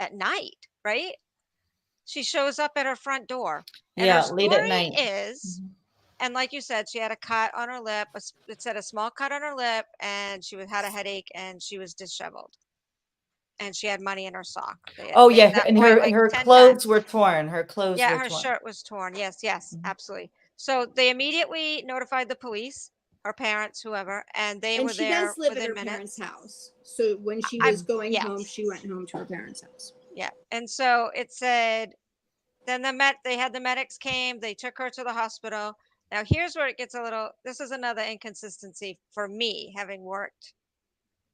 at night, right? She shows up at her front door. And her late at story night. is, and like you said, she had a cut on her lip. It said a small cut on her lip, and she had a headache, and she was disheveled. And she had money in her sock. And her clothes were torn. Her clothes were torn. Her shirt was torn. Yes, absolutely. So they immediately notified the police, her parents, whoever, and they were there. And she does live at her parents' house. So when she was going home, she went home to her parents' house. Yeah. And so it said, then they had the medics came, they took her to the hospital. Now here's where it gets this is another inconsistency for me, having worked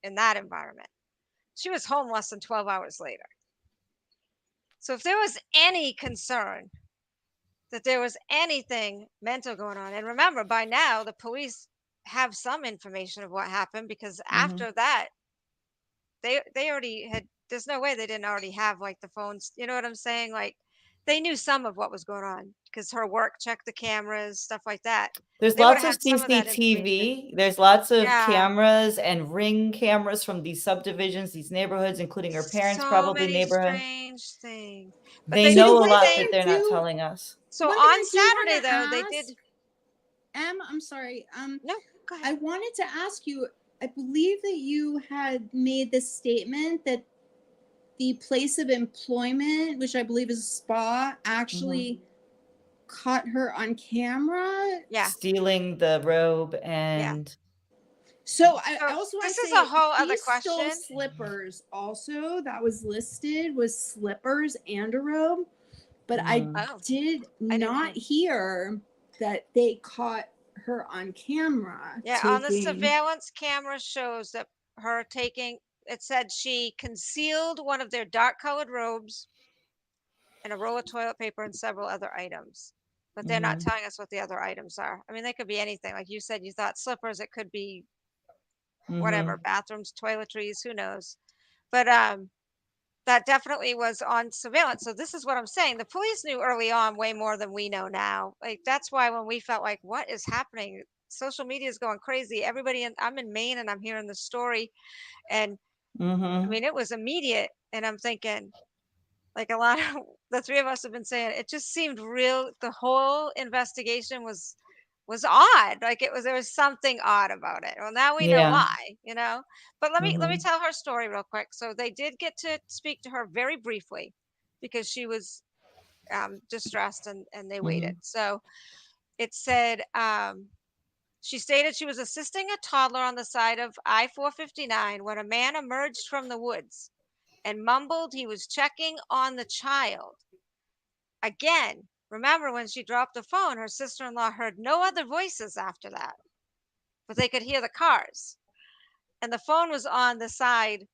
in that environment. She was home less than 12 hours later. So if there was any concern that there was anything mental going on. And remember, by now the police have some information of what happened, because after that they already had, there's no way they didn't already have like the phones, you know what I'm saying? Like they knew some of what was going on because her work checked the cameras, stuff like that. There's They would lots have of had some of that information. CCTV. There's lots of Yeah. cameras and ring cameras from these subdivisions, these neighborhoods, including her parents' So probably many neighborhood. strange things. But They they So did know a one lot thing say, that I they're not do, telling us. so one thing on I do want Saturday to though, they ask, did. I'm sorry. No, go ahead. I wanted to ask you, I believe that you had made this statement that the place of employment, which I believe is a spa, actually caught her on camera. Yeah. Stealing the robe and So I So also want this to is a say whole she other stole question. slippers also. That was listed, was slippers and a robe. But I Oh, did I didn't not hear. hear that they caught her on camera Yeah, on the taking. surveillance camera shows that her taking, it said she concealed one of their dark colored robes and a roll of toilet paper and several other items. But they're not telling us what the other items are. I mean, they could be anything. Like you said, you thought slippers, it could be whatever, bathrooms, toiletries, who knows. But that definitely was on surveillance. So this is what I'm saying. The police knew early on way more than we know now. Like that's why when we felt like, what is happening? Social media is going crazy. Everybody I'm in Maine and I'm hearing the story. And I mean, it was immediate. And I'm thinking, like a lot of the three of us have been saying, it just seemed real. The whole investigation was odd. Like it was, there was something odd about it. Well, now we know yeah. why, you know. But let me tell her story real quick. So they did get to speak to her very briefly because she was distressed, and they waited. So it said she stated she was assisting a toddler on the side of I-459 when a man emerged from the woods and mumbled he was checking on the child. Again, remember when she dropped the phone, her sister-in-law heard no other voices after that, but they could hear the cars. And the phone was on the side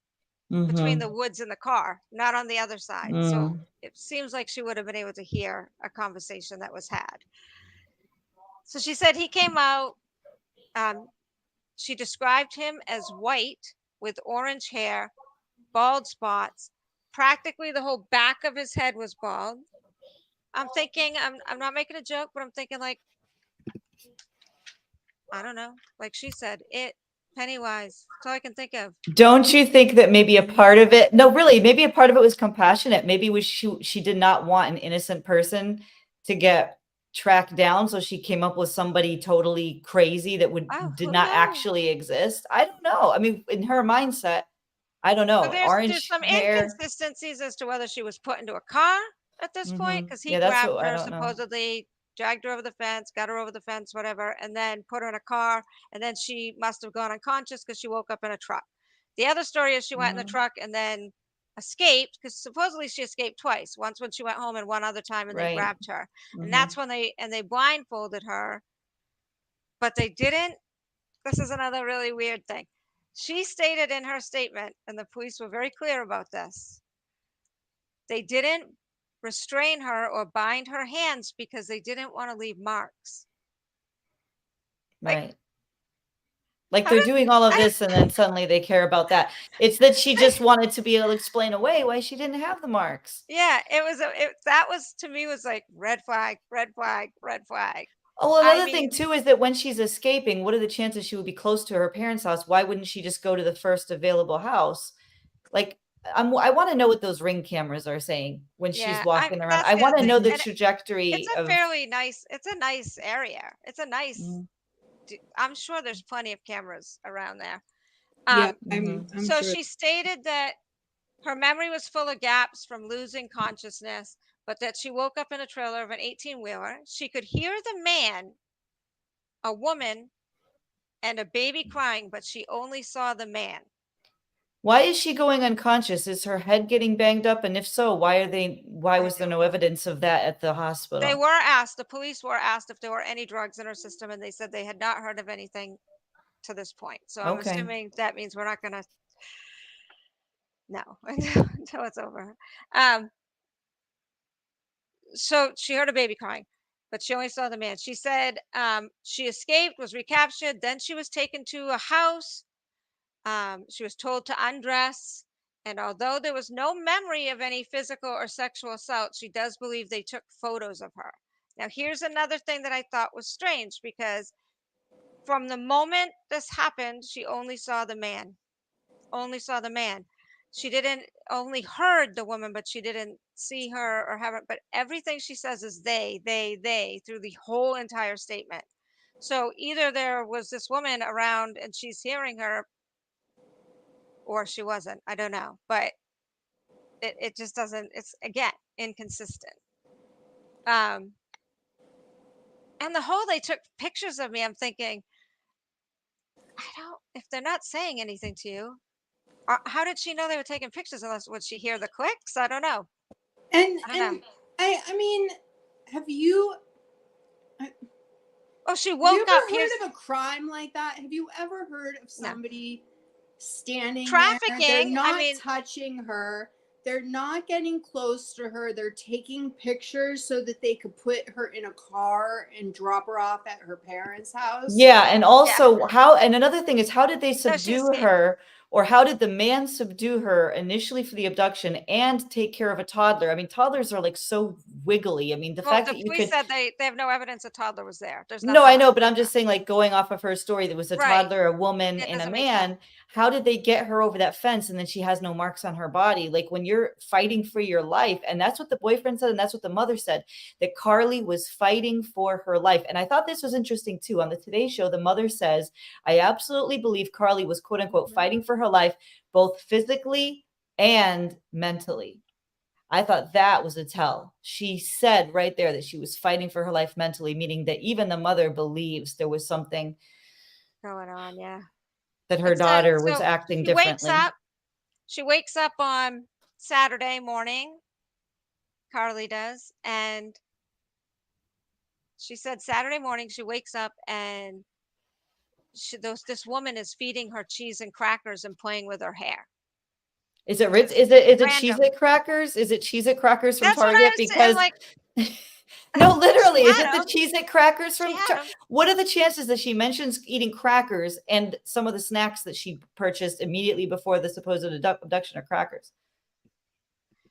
between the woods and the car, not on the other side. So it seems like she would have been able to hear a conversation that was had. So she said he came out. She described him as white with orange hair, bald spots. Practically the whole back of his head was bald. I'm thinking, I'm not making a joke, but I'm thinking like, I don't know, like she said, Pennywise. That's all I can think of. Don't you think that maybe a part of it, no, really, maybe a part of it was compassionate. Maybe she did not want an innocent person to get tracked down. So she came up with somebody totally crazy that Oh, did who not knows? actually exist. I don't know. I mean, in her mindset, I don't So know. there's Orange some hair. inconsistencies as to whether she was put into a car at this point, because he Yeah, that's grabbed what I her, don't know. supposedly dragged her over the fence, got her over the fence, whatever, and then put her in a car, and then she must have gone unconscious because she woke up in a truck. The other story is she went in the truck and then escaped, because supposedly she escaped twice. Once when she went home and one other time, and they Right. grabbed her. And that's when they blindfolded her, but they didn't. This is another really weird thing. She stated in her statement, and the police were very clear about this, they didn't restrain her or bind her hands because they didn't want to leave marks. Right. Like How they're did doing all of I, this and then suddenly they care about that. It's that she just wanted to be able to explain away why she didn't have the marks. yeah, that was, to me, was like red flag, red flag, red flag. Oh, well, I another thing mean, too is that when she's escaping, what are the chances she would be close to her parents' house? Why wouldn't she just go to the first available house? Like, I want to know what those ring cameras are saying when she's yeah, walking around. that's I the other want to thing. know the And it's trajectory a of. fairly nice, it's a nice area. It's a nice, I'm sure there's plenty of cameras around there. Yeah, I'm So sure. she stated that her memory was full of gaps from losing consciousness, but that she woke up in a trailer of an 18-wheeler. She could hear the man, a woman, and a baby crying, but she only saw the man. Why is she going unconscious? Is her head getting banged up? And if so, why I was there don't no know. evidence of that at the They hospital? were asked, the police were asked if there were any drugs in her system, and they said they had not heard of anything to this point. So I'm Okay. assuming that means we're not going to, no, until it's over. Um, so she heard a baby crying. but she only saw the man. She said she escaped, was recaptured. Then she was taken to a house. She was told to undress. And although there was no memory of any physical or sexual assault, she does believe they took photos of her. Now, here's another thing that I thought was strange, because from the moment this happened, she only saw the man. Only saw the man. She didn't only heard the woman, but she didn't see her or have it. But everything she says is they through the whole entire statement. So either there was this woman around and she's hearing her, or she wasn't. I don't know. But it just doesn't, it's again inconsistent. And the whole they took pictures of me, I'm thinking, if they're not saying anything to you, how did she know they were taking pictures? Unless, would she hear the clicks? I don't know. And I don't know. I mean, have you Oh, she have woke you up. ever heard of a crime like that? Have you ever heard of somebody standing there? They're Trafficking, not I mean, touching her. They're not getting close to her. They're taking pictures so that they could put her in a car and drop her off at her parents' house. Yeah, and also and another thing is, how did they she subdue escaped. her, or how did the man subdue her initially for the abduction and take care of a toddler? I mean, toddlers are like so wiggly. I mean, the fact that you police could said they have no evidence a toddler was there. There's No, I nothing know, to but I'm prove just that. saying, like, going off of her story, there was a Right. toddler, a woman, It and a doesn't make sense. man. How did they get her over that fence and then she has no marks on her body? Like, when you're fighting for your life, and that's what the boyfriend said, and that's what the mother said, that Carlee was fighting for her life. And I thought this was interesting too. On the Today Show, the mother says, I absolutely believe Carlee was, quote unquote, fighting for her life, both physically and mentally. I thought that was a tell. She said right there that she was fighting for her life mentally, meaning that even the mother believes there was something going on. Yeah. that her daughter was So acting she wakes differently. up. She wakes up on Saturday morning. Carlee does, and she said Saturday morning she wakes up and this woman is feeding her cheese and crackers and playing with her hair. Is it Ritz? Is it Random. Cheez-It crackers? Is it Cheez-It crackers from That's what I Target? was Because like, no, literally, She is had it the 'em. Cheez-It crackers from She had 'em. What are the chances that she mentions eating crackers and some of the snacks that she purchased immediately before the supposed abduction are crackers?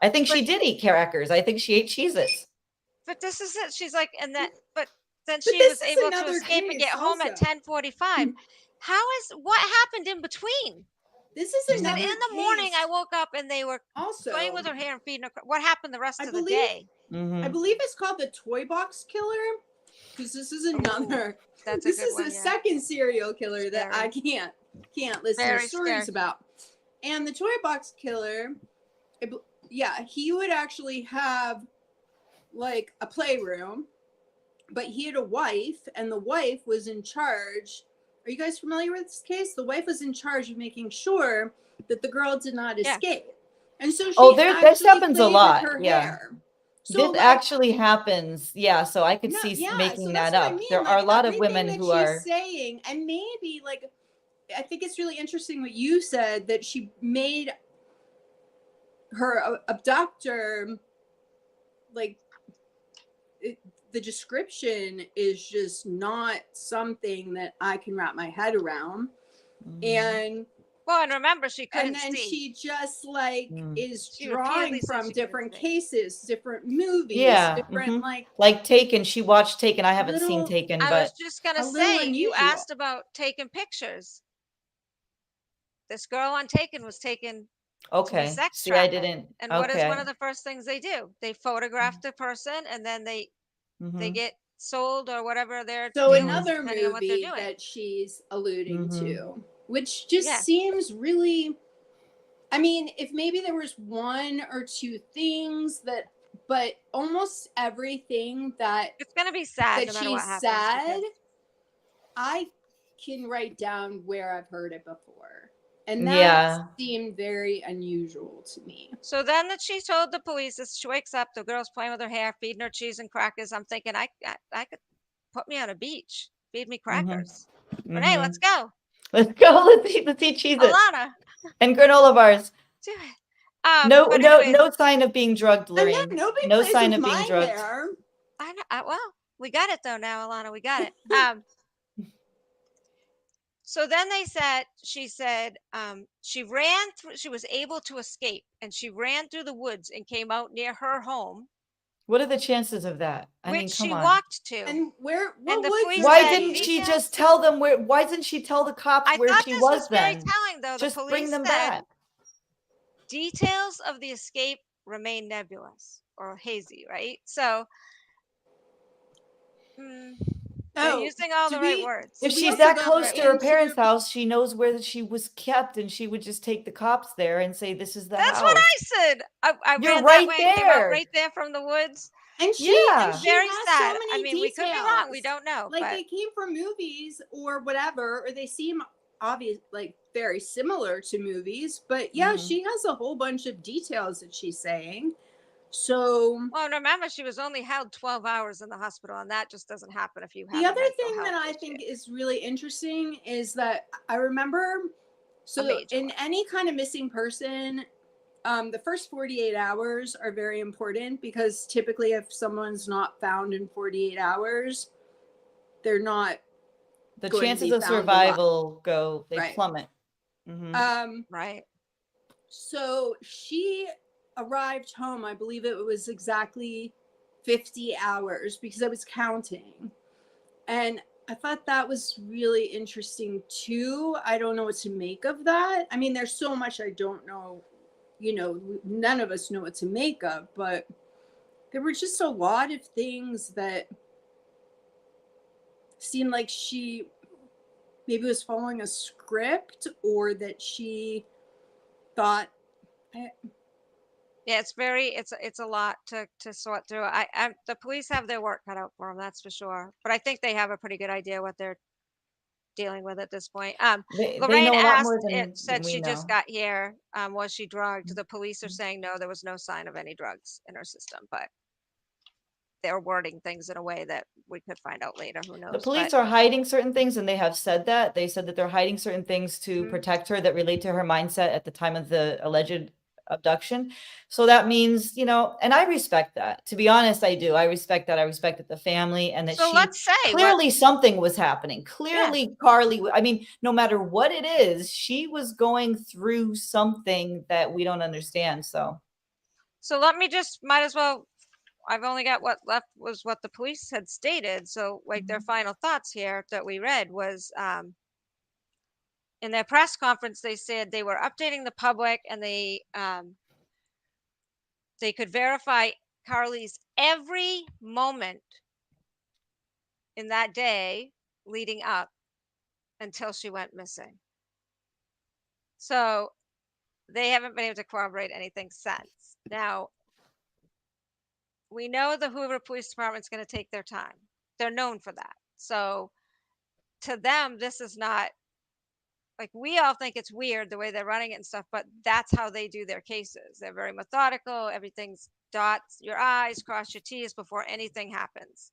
I think she did eat crackers. I think she ate Cheez-Its. But this is it. She's like, and that, but then But she this was is able to another escape and get case home at also. 10:45. What happened in between? This is She said, another in the morning case. I woke up and they were Also, playing with her hair and feeding her. What happened the rest I of the believe- day? I believe it's called the Toy Box Killer, because this is another. That's a This good is one, a yeah. second serial killer that Scary. I can't listen Very to stories scary. about. And the Toy Box Killer, he would actually have like a playroom, but he had a wife, and the wife was in charge. Are you guys familiar with this case? The wife was in charge of making sure that the girl did not escape. And so she this happens a lot. Yeah. Hair. So this actually happens. Yeah. So I could see making that up. I mean. There are a lot of women who are saying, and maybe I think it's really interesting what you said, that she made her abductor, the description is just not something that I can wrap my head around. And remember, she couldn't and then see. she just is She drawing from different cases, different movies, different like Taken. She watched Taken. I haven't seen Taken, but I was just gonna say, you asked about taking pictures. This girl on Taken was taken. Okay. Sex See, I didn't. And what is one of the first things they do? They photograph the person, and then they get sold or whatever they're doing. So another movie that she's alluding to, which just seems really, I mean, if maybe there was one or two things but almost everything that it's gonna be sad that no matter she what happens, said, I can write down where I've heard it before. And that seemed very unusual to me. So then that she told the police, as she wakes up, the girl's playing with her hair, feeding her cheese and crackers. I'm thinking, I could put me on a beach, feed me crackers. Renee, let's go. Let's go. Let's eat cheese. Alana. And granola bars. Do it. No sign of being drugged, Lorraine. Nobody no plays sign with of being my drugged. Hair. I know. Well, We got it though now, Elana. We got it. So then she said, she ran through, she was able to escape, and she ran through the woods and came out near her home. What are the chances of that? I mean, Which come she on. walked to. And what the woods police were Why said didn't she details. just tell them where? Why didn't she tell the cops I where thought she this was was very then? telling, though. Just The police bring them said back. details of the escape remain nebulous or hazy, right? So they're using all the right words. If we she's also that go close to her into- parents' house, she knows where she was kept, and she would just take the cops there and say, "This is the That's house." what I said. I You're ran right that way and came out there. right there from the woods. And she Yeah. Very has sad. so many I mean, details. we could be wrong. We don't know. Like but they came from movies or whatever, or they seem obvious, like very similar to movies. But yeah, she has a whole bunch of details that she's saying. So well, remember, she was only held 12 hours in the hospital, and that just doesn't happen if you have the a other mental thing health that I issue. think is really interesting is that I remember, so in any kind of missing person, the first 48 hours are very important, because typically if someone's not found in 48 hours, they're not The going to chances be of found alive. survival they Right. plummet. Right. So she arrived home, I believe it was exactly 50 hours, because I was counting. And I thought that was really interesting too. I don't know what to make of that. I mean, there's so much I don't know, none of us know what to make of, but there were just a lot of things that seemed like she maybe was following a script, or that she thought. Yeah, it's a lot to sort through. The police have their work cut out for them, that's for sure. But I think they have a pretty good idea what they're dealing with at this point. They Lorraine know a lot asked, more it said than we she just know. got here. Was she drugged? The police are saying no, there was no sign of any drugs in her system, but they're wording things in a way that we could find out later. Who knows? The police are hiding certain things, and they have said that. They said that they're hiding certain things to protect her that relate to her mindset at the time of the alleged abduction. So that means, and I respect that. To be honest, I do. I respect that. I respect that the family, and that so let's say clearly something was happening. Clearly, Carlee, I mean, no matter what it is, she was going through something that we don't understand. So let me just, might as well, I've only got what left was what the police had stated. So like their final thoughts here that we read was, in their press conference, they said they were updating the public, and they could verify Carlee's every moment in that day leading up until she went missing. So they haven't been able to corroborate anything since. Now, we know the Hoover Police Department's going to take their time. They're known for that. So to them, this is not, like, we all think it's weird the way they're running it and stuff, but that's how they do their cases. They're very methodical. Everything's dots your I's, cross your T's before anything happens.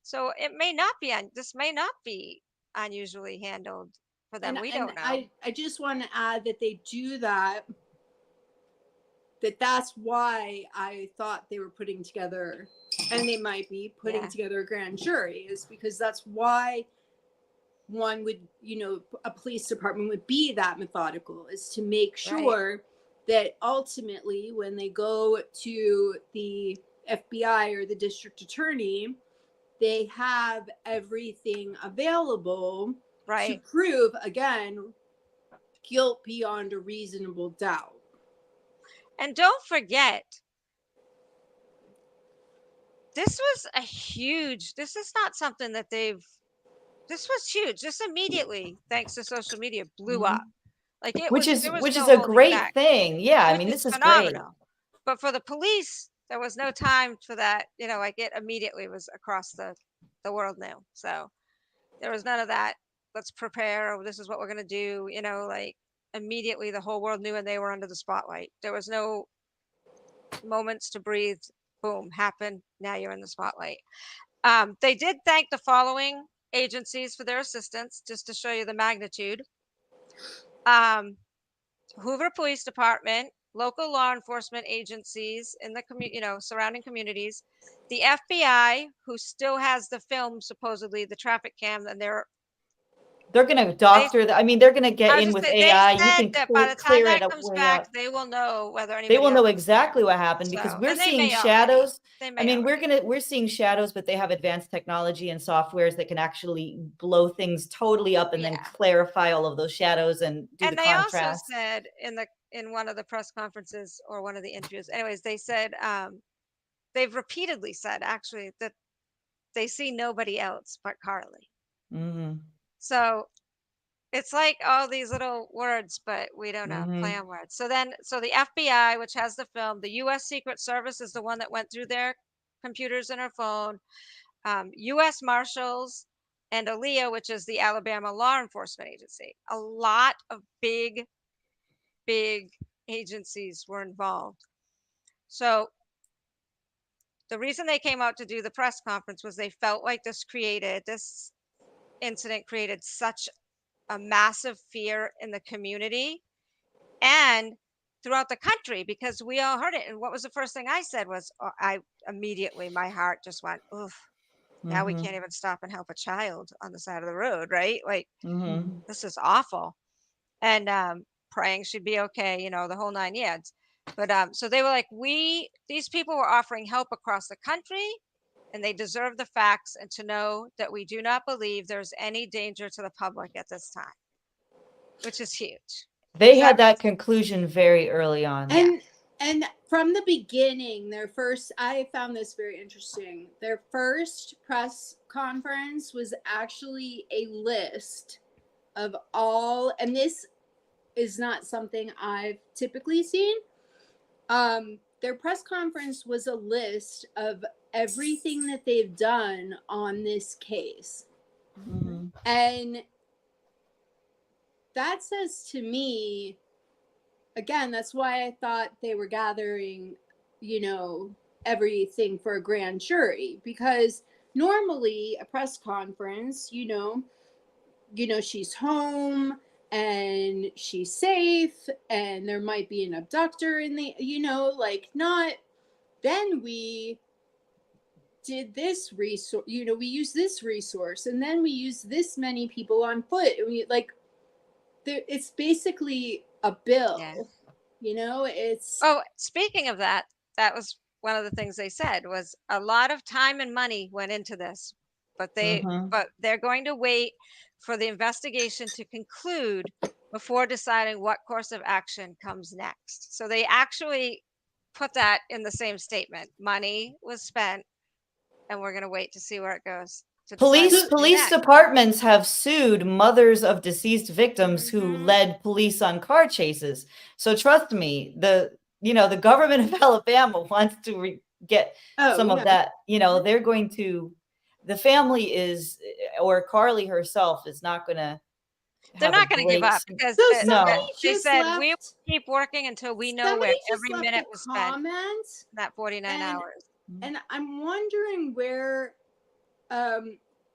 So it may not be, this may not be unusually handled for them. We don't know. I just want to add that they do that. That's why I thought they were putting together, and they might be putting together a grand jury, is because that's why one would, a police department would be that methodical, is to make sure that ultimately when they go to the FBI or the district attorney, they have everything available to prove, again, guilt beyond a reasonable doubt. And don't forget, this was a huge, this is not something that this was huge. This immediately, thanks to social media, blew up. Like which is no a great thing. Yeah, I mean, this is phenomenal. Great. But for the police, there was no time for that. Like it immediately was across the world now. So there was none of that. Let's prepare. Or this is what we're gonna do. Like immediately the whole world knew, and they were under the spotlight. There was no moments to breathe. Boom, happened. Now you're in the spotlight. They did thank the following agencies for their assistance, just to show you the magnitude. Hoover Police Department, local law enforcement agencies in the surrounding communities, The FBI, who still has the film, supposedly the traffic cam, and They're going to doctor that. I mean, they're going to get I was in just with saying, they AI. You said can that by the time clear it that up comes way back, up. they will know whether They anybody will know else. exactly what happened because So, we're and they seeing may already. shadows. They may I mean, already. we're seeing shadows, but they have advanced technology and softwares that can actually blow things totally up and then Yeah. clarify all of those shadows and do And the they also contrast. said in one of the press conferences or one of the interviews, anyways, they said they've repeatedly said actually that they see nobody else but Carlee. Mhm. So it's like all these little words, but we don't know, play Mhm. on words. So the FBI, which has the film, the U.S. Secret Service is the one that went through their computers and her phone, U.S. Marshals, and ALEA, which is the Alabama Law Enforcement Agency. A lot of big agencies were involved. So the reason they came out to do the press conference was they felt like this incident created such a massive fear in the community and throughout the country, because we all heard it. And what was the first thing I said was, I immediately, my heart just went, oof, now we can't even stop and help a child on the side of the road, right? Like, this is awful. And praying she'd be okay, the whole 9 yards. But so they were like, these people were offering help across the country, and they deserve the facts and to know that we do not believe there's any danger to the public at this time, which is huge. They had that conclusion very early on. And from the beginning, I found this very interesting. Their first press conference was actually a list of all, and this is not something I've typically seen. Their press conference was a list of everything that they've done on this case. And that says to me, again, that's why I thought they were gathering, everything for a grand jury, because normally a press conference, she's home and she's safe and there might be an abductor in the, not, then we did this resource, we use this resource and then we use this many people on foot. And it's basically a bill. Yeah. It's speaking of that was one of the things they said was a lot of time and money went into this, but they're going to wait for the investigation to conclude before deciding what course of action comes next. So they actually put that in the same statement. Money was spent and we're going to wait to see where it goes. Police departments have sued mothers of deceased victims who led police on car chases. So trust me, the government of Alabama wants to get some of that. They're going to. The family is, or Carlee herself is not going to. They're not going to give up because they said we will keep working until we know where every minute was spent. That 49 hours. And I'm wondering where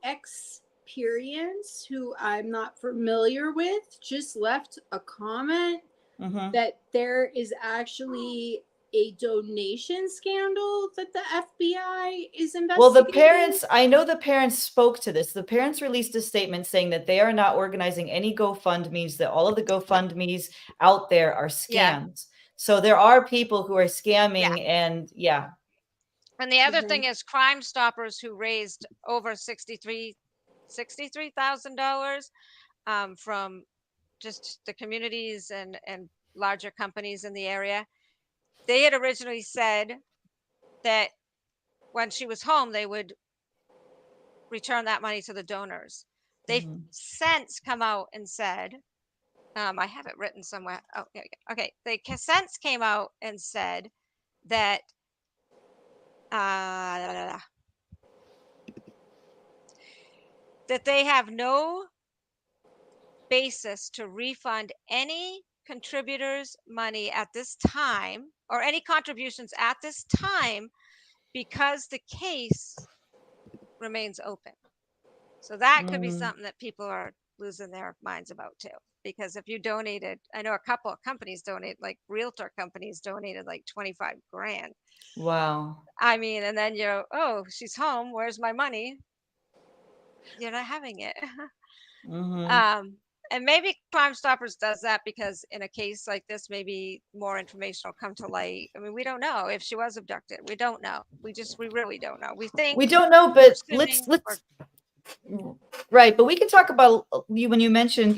Experience, who I'm not familiar with, just left a comment that there is actually a donation scandal that the FBI is investigating. Well, I know the parents spoke to this. The parents released a statement saying that they are not organizing any GoFundMes, that all of the GoFundMes out there are scams. Yeah. So there are people who are scamming and And the other thing is Crime Stoppers, who raised over $63,000 from just the communities and larger companies in the area. They had originally said that when she was home, they would return that money to the donors. They've since come out and said, I have it written somewhere. Oh, okay. They since came out and said that that they have no basis to refund any contributors' money at this time, or any contributions at this time, because the case remains open. So that could be something that people are losing their minds about too, because if you donated, I know a couple of companies donate, like realtor companies donated like 25 grand. Wow. I mean, and then you're, oh, she's home. Where's my money? You're not having it. Mm-hmm. And maybe Crime Stoppers does that because in a case like this, maybe more information will come to light. I mean, we don't know if she was abducted. We don't know. We really don't know. We think, We don't know, we're but assuming, let's right, but we can talk about you when you mentioned,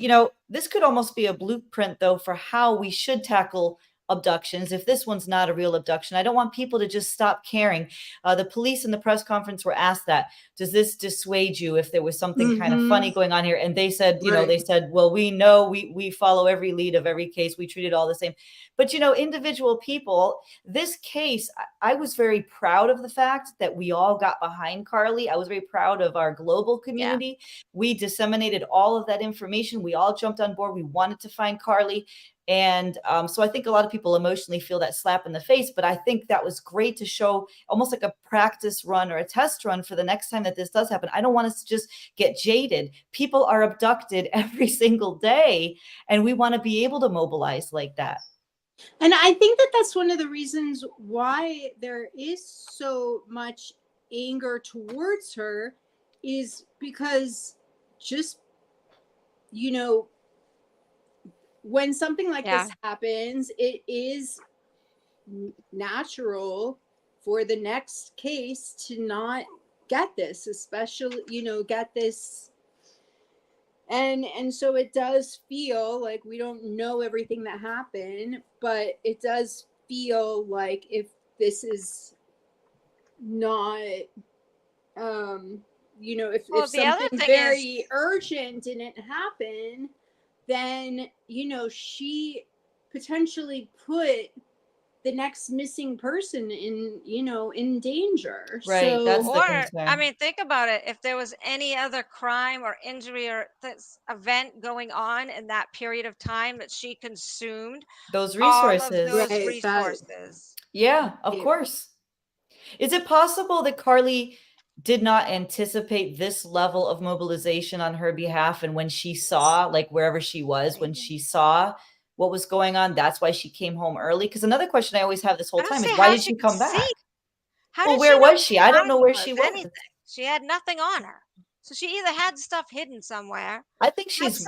this could almost be a blueprint though for how we should tackle abductions. If this one's not a real abduction, I don't want people to just stop caring. The police in the press conference were asked that, does this dissuade you if there was something kind of funny going on here? And they said, they said, well, we know we follow every lead of every case. We treat it all the same. But, individual people, this case, I was very proud of the fact that we all got behind Carlee. I was very proud of our global community. We disseminated all of that information. We all jumped on board. We wanted to find Carlee. And so I think a lot of people emotionally feel that slap in the face, but I think that was great to show almost like a practice run or a test run for the next time that this does happen. I don't want us to just get jaded. People are abducted every single day, and we want to be able to mobilize like that. And I think that that's one of the reasons why there is so much anger towards her, is because just, when something like this happens, it is natural for the next case to not get this, especially, get this. And so it does feel like we don't know everything that happened, but it does feel like if this is not, if something very urgent didn't happen, then, she potentially put the next missing person in danger. Right. So, that's the concern. I mean, think about it. If there was any other crime or injury or this event going on in that period of time that she consumed those resources, all of those Right, resources. Yeah, of course. Is it possible that Carlee did not anticipate this level of mobilization on her behalf, and when she saw, like wherever she was, when she saw what was going on, that's why she came home early? Because another question I always have this whole time is, why did she come back? Well, where was she? I don't know where she was. Anything. She had nothing on her. So she either had stuff hidden somewhere. I think she was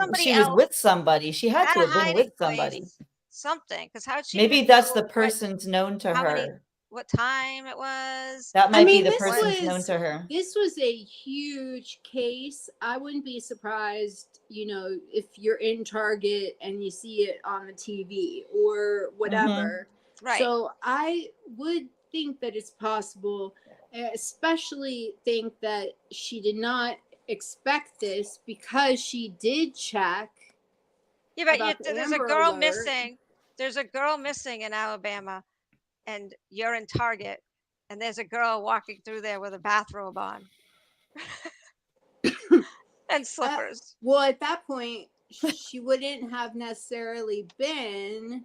with somebody. She had to have been with somebody. Something, because how she maybe that's the person's known to her. What time it was. That might be the person's known to her. This was a huge case. I wouldn't be surprised, if you're in Target and you see it on the TV or whatever. Right. So I would think that it's possible, especially think that she did not expect this, because she did check. Yeah, but there's a girl missing. There's a girl missing in Alabama, and you're in Target, and there's a girl walking through there with a bathrobe on and slippers. Well, at that point, she wouldn't have necessarily been.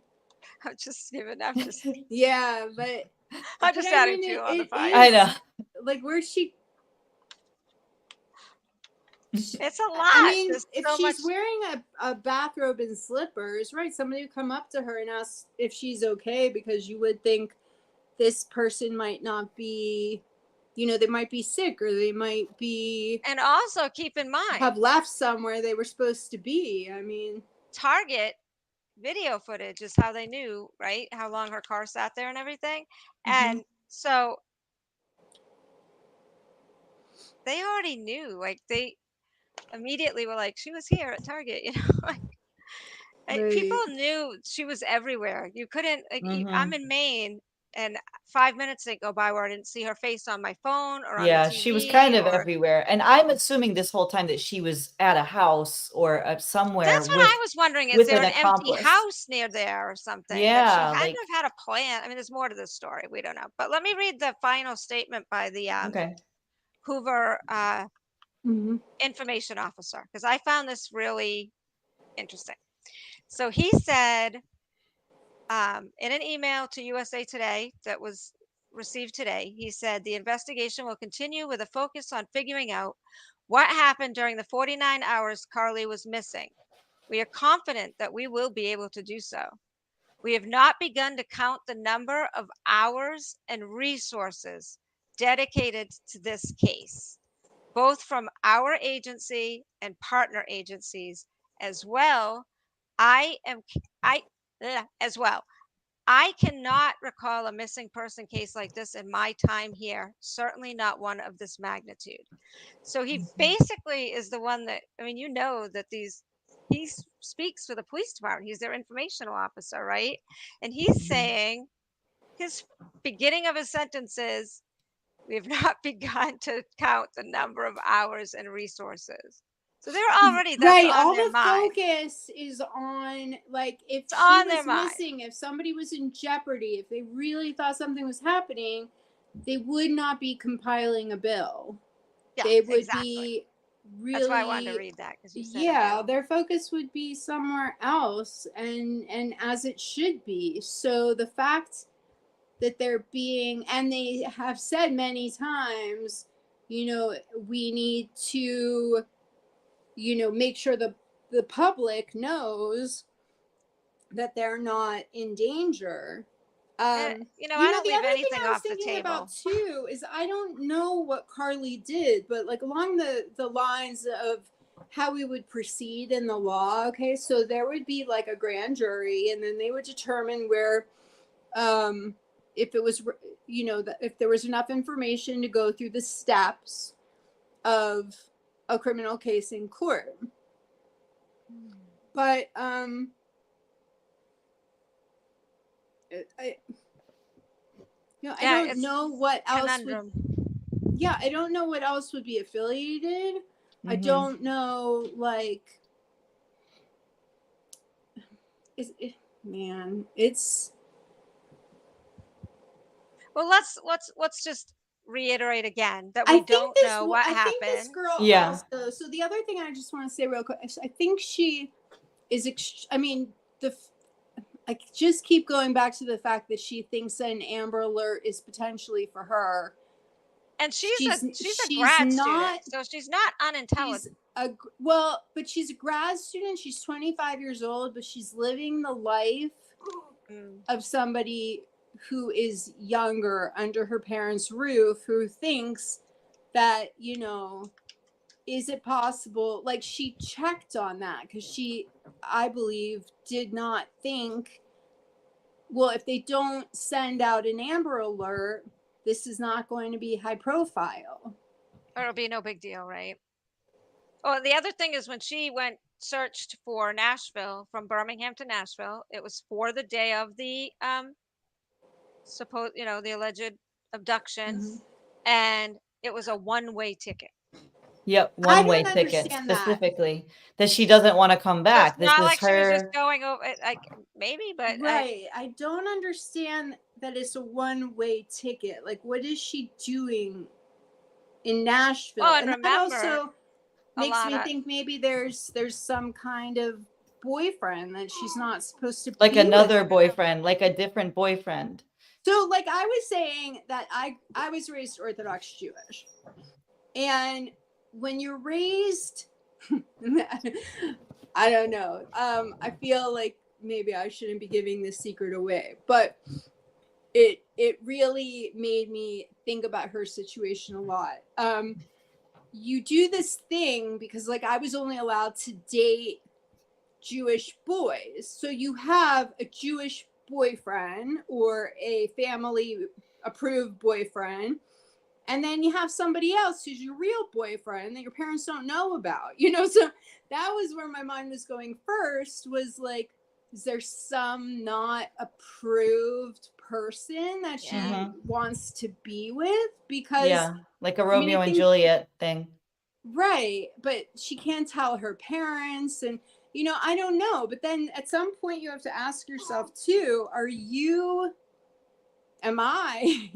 I'm just yeah, but I'm just adding to on the fire. I know. Like, where's she? It's a lot. I mean, if she's wearing a bathrobe and slippers, right? Somebody would come up to her and ask if she's okay, because you would think this person might not be, they might be sick, or they might be. And also keep in mind, have left somewhere they were supposed to be. I mean, Target video footage is how they knew, right? How long her car sat there and everything. And so they already knew, like they immediately were like, she was here at Target, like people knew she was everywhere. You couldn't, like, I'm in Maine, and 5 minutes didn't go by where I didn't see her face on my phone or on the TV. She was kind of everywhere. And I'm assuming this whole time that she was at a house or somewhere. That's what I was wondering. Is there an empty house near there or something? Yeah. She had to have had a plan. I mean, there's more to this story. We don't know. But let me read the final statement by the Hoover information officer, because I found this really interesting. So he said in an email to USA Today that was received today, he said the investigation will continue with a focus on figuring out what happened during the 49 hours Carlee was missing. We are confident that we will be able to do so. We have not begun to count the number of hours and resources dedicated to this case, both from our agency and partner agencies as well. As well. I cannot recall a missing person case like this in my time here, certainly not one of this magnitude. So he basically is the one that, I mean, that he speaks for the police department. He's their informational officer, right? And he's saying, his beginning of his sentence is, we have not begun to count the number of hours and resources. So they're already, that's right. on All their the mind. focus is on, like, if It's she on their was mind. missing, if somebody was in jeopardy, if they really thought something was happening, they would not be compiling a bill. Yeah, They would exactly. be really, that's why I wanted to read that, because you said yeah, a bill. their focus would be somewhere else, and as it should be. So the fact that they're being, and they have said many times, we need to, make sure the public knows that they're not in danger. And, I don't The leave other thing anything I was off the thinking table. about too is, I don't know what Carlee did, but like along the lines of how we would proceed in the law. Okay, so there would be like a grand jury, and then they would determine where, if it was, if there was enough information to go through the steps of a criminal case in court. But I don't know what else conundrum. I don't know what else would be affiliated. I don't know, like, it's. Well, let's just reiterate again that we don't know what happened. I think this girl also. So the other thing I just want to say real quick, I think she is. I just keep going back to the fact that she thinks that an Amber Alert is potentially for her. And she's a grad student, so she's not unintelligent. But she's a grad student. She's 25 years old, but she's living the life of somebody who is younger under her parents' roof, who thinks that, is it possible? Like, she checked on that because she, I believe, did not think, well, if they don't send out an Amber Alert, this is not going to be high profile. Or it'll be no big deal, right? Oh, the other thing is, when she searched for Nashville, from Birmingham to Nashville, it was for the day of the the alleged abduction, and it was a one-way ticket. Yep, one-way ticket specifically that she doesn't want to come back. So it's not like she was just going over, like, maybe, but right. I don't understand that it's a one-way ticket. Like, what is she doing in Nashville? Oh, and that remember, also makes me think maybe there's some kind of boyfriend that she's not supposed to be like another with. boyfriend, like a different boyfriend. So, like, I was saying that I was raised Orthodox Jewish, and when you're raised, I don't know. I feel like maybe I shouldn't be giving this secret away, but it really made me think about her situation a lot. You do this thing because, like, I was only allowed to date Jewish boys. So you have a Jewish boyfriend or a family approved boyfriend, and then you have somebody else who's your real boyfriend that your parents don't know about, so that was where my mind was going first, was like, is there some not approved person that she wants to be with? Because like a Romeo and Juliet thing. Right. But she can't tell her parents, and I don't know. But then at some point you have to ask yourself too, am I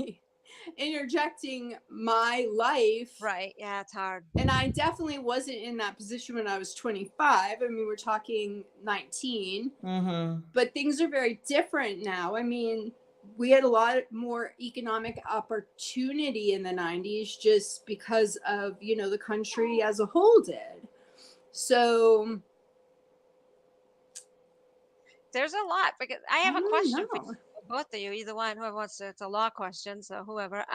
interjecting my life? Right. Yeah, it's hard. And I definitely wasn't in that position when I was 25. I mean, we're talking 19. But things are very different now. I mean, we had a lot more economic opportunity in the 90s just because of, the country as a whole did. So There's a lot, because I have a don't question for know. both of you, either one, whoever wants to. It's a law question, so whoever.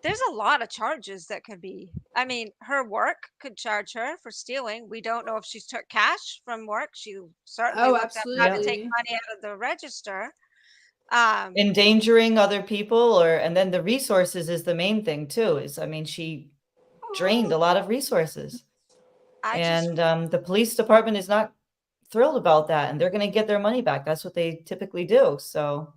There's a lot of charges that could be. I mean, her work could charge her for stealing. We don't know if she took cash from work. She certainly Oh, looked up how to take absolutely. money out of the register. Endangering other people, and then the resources is the main thing too. I mean, she drained a lot of resources. And the police department is not thrilled about that, and they're going to get their money back. That's what they typically do. So,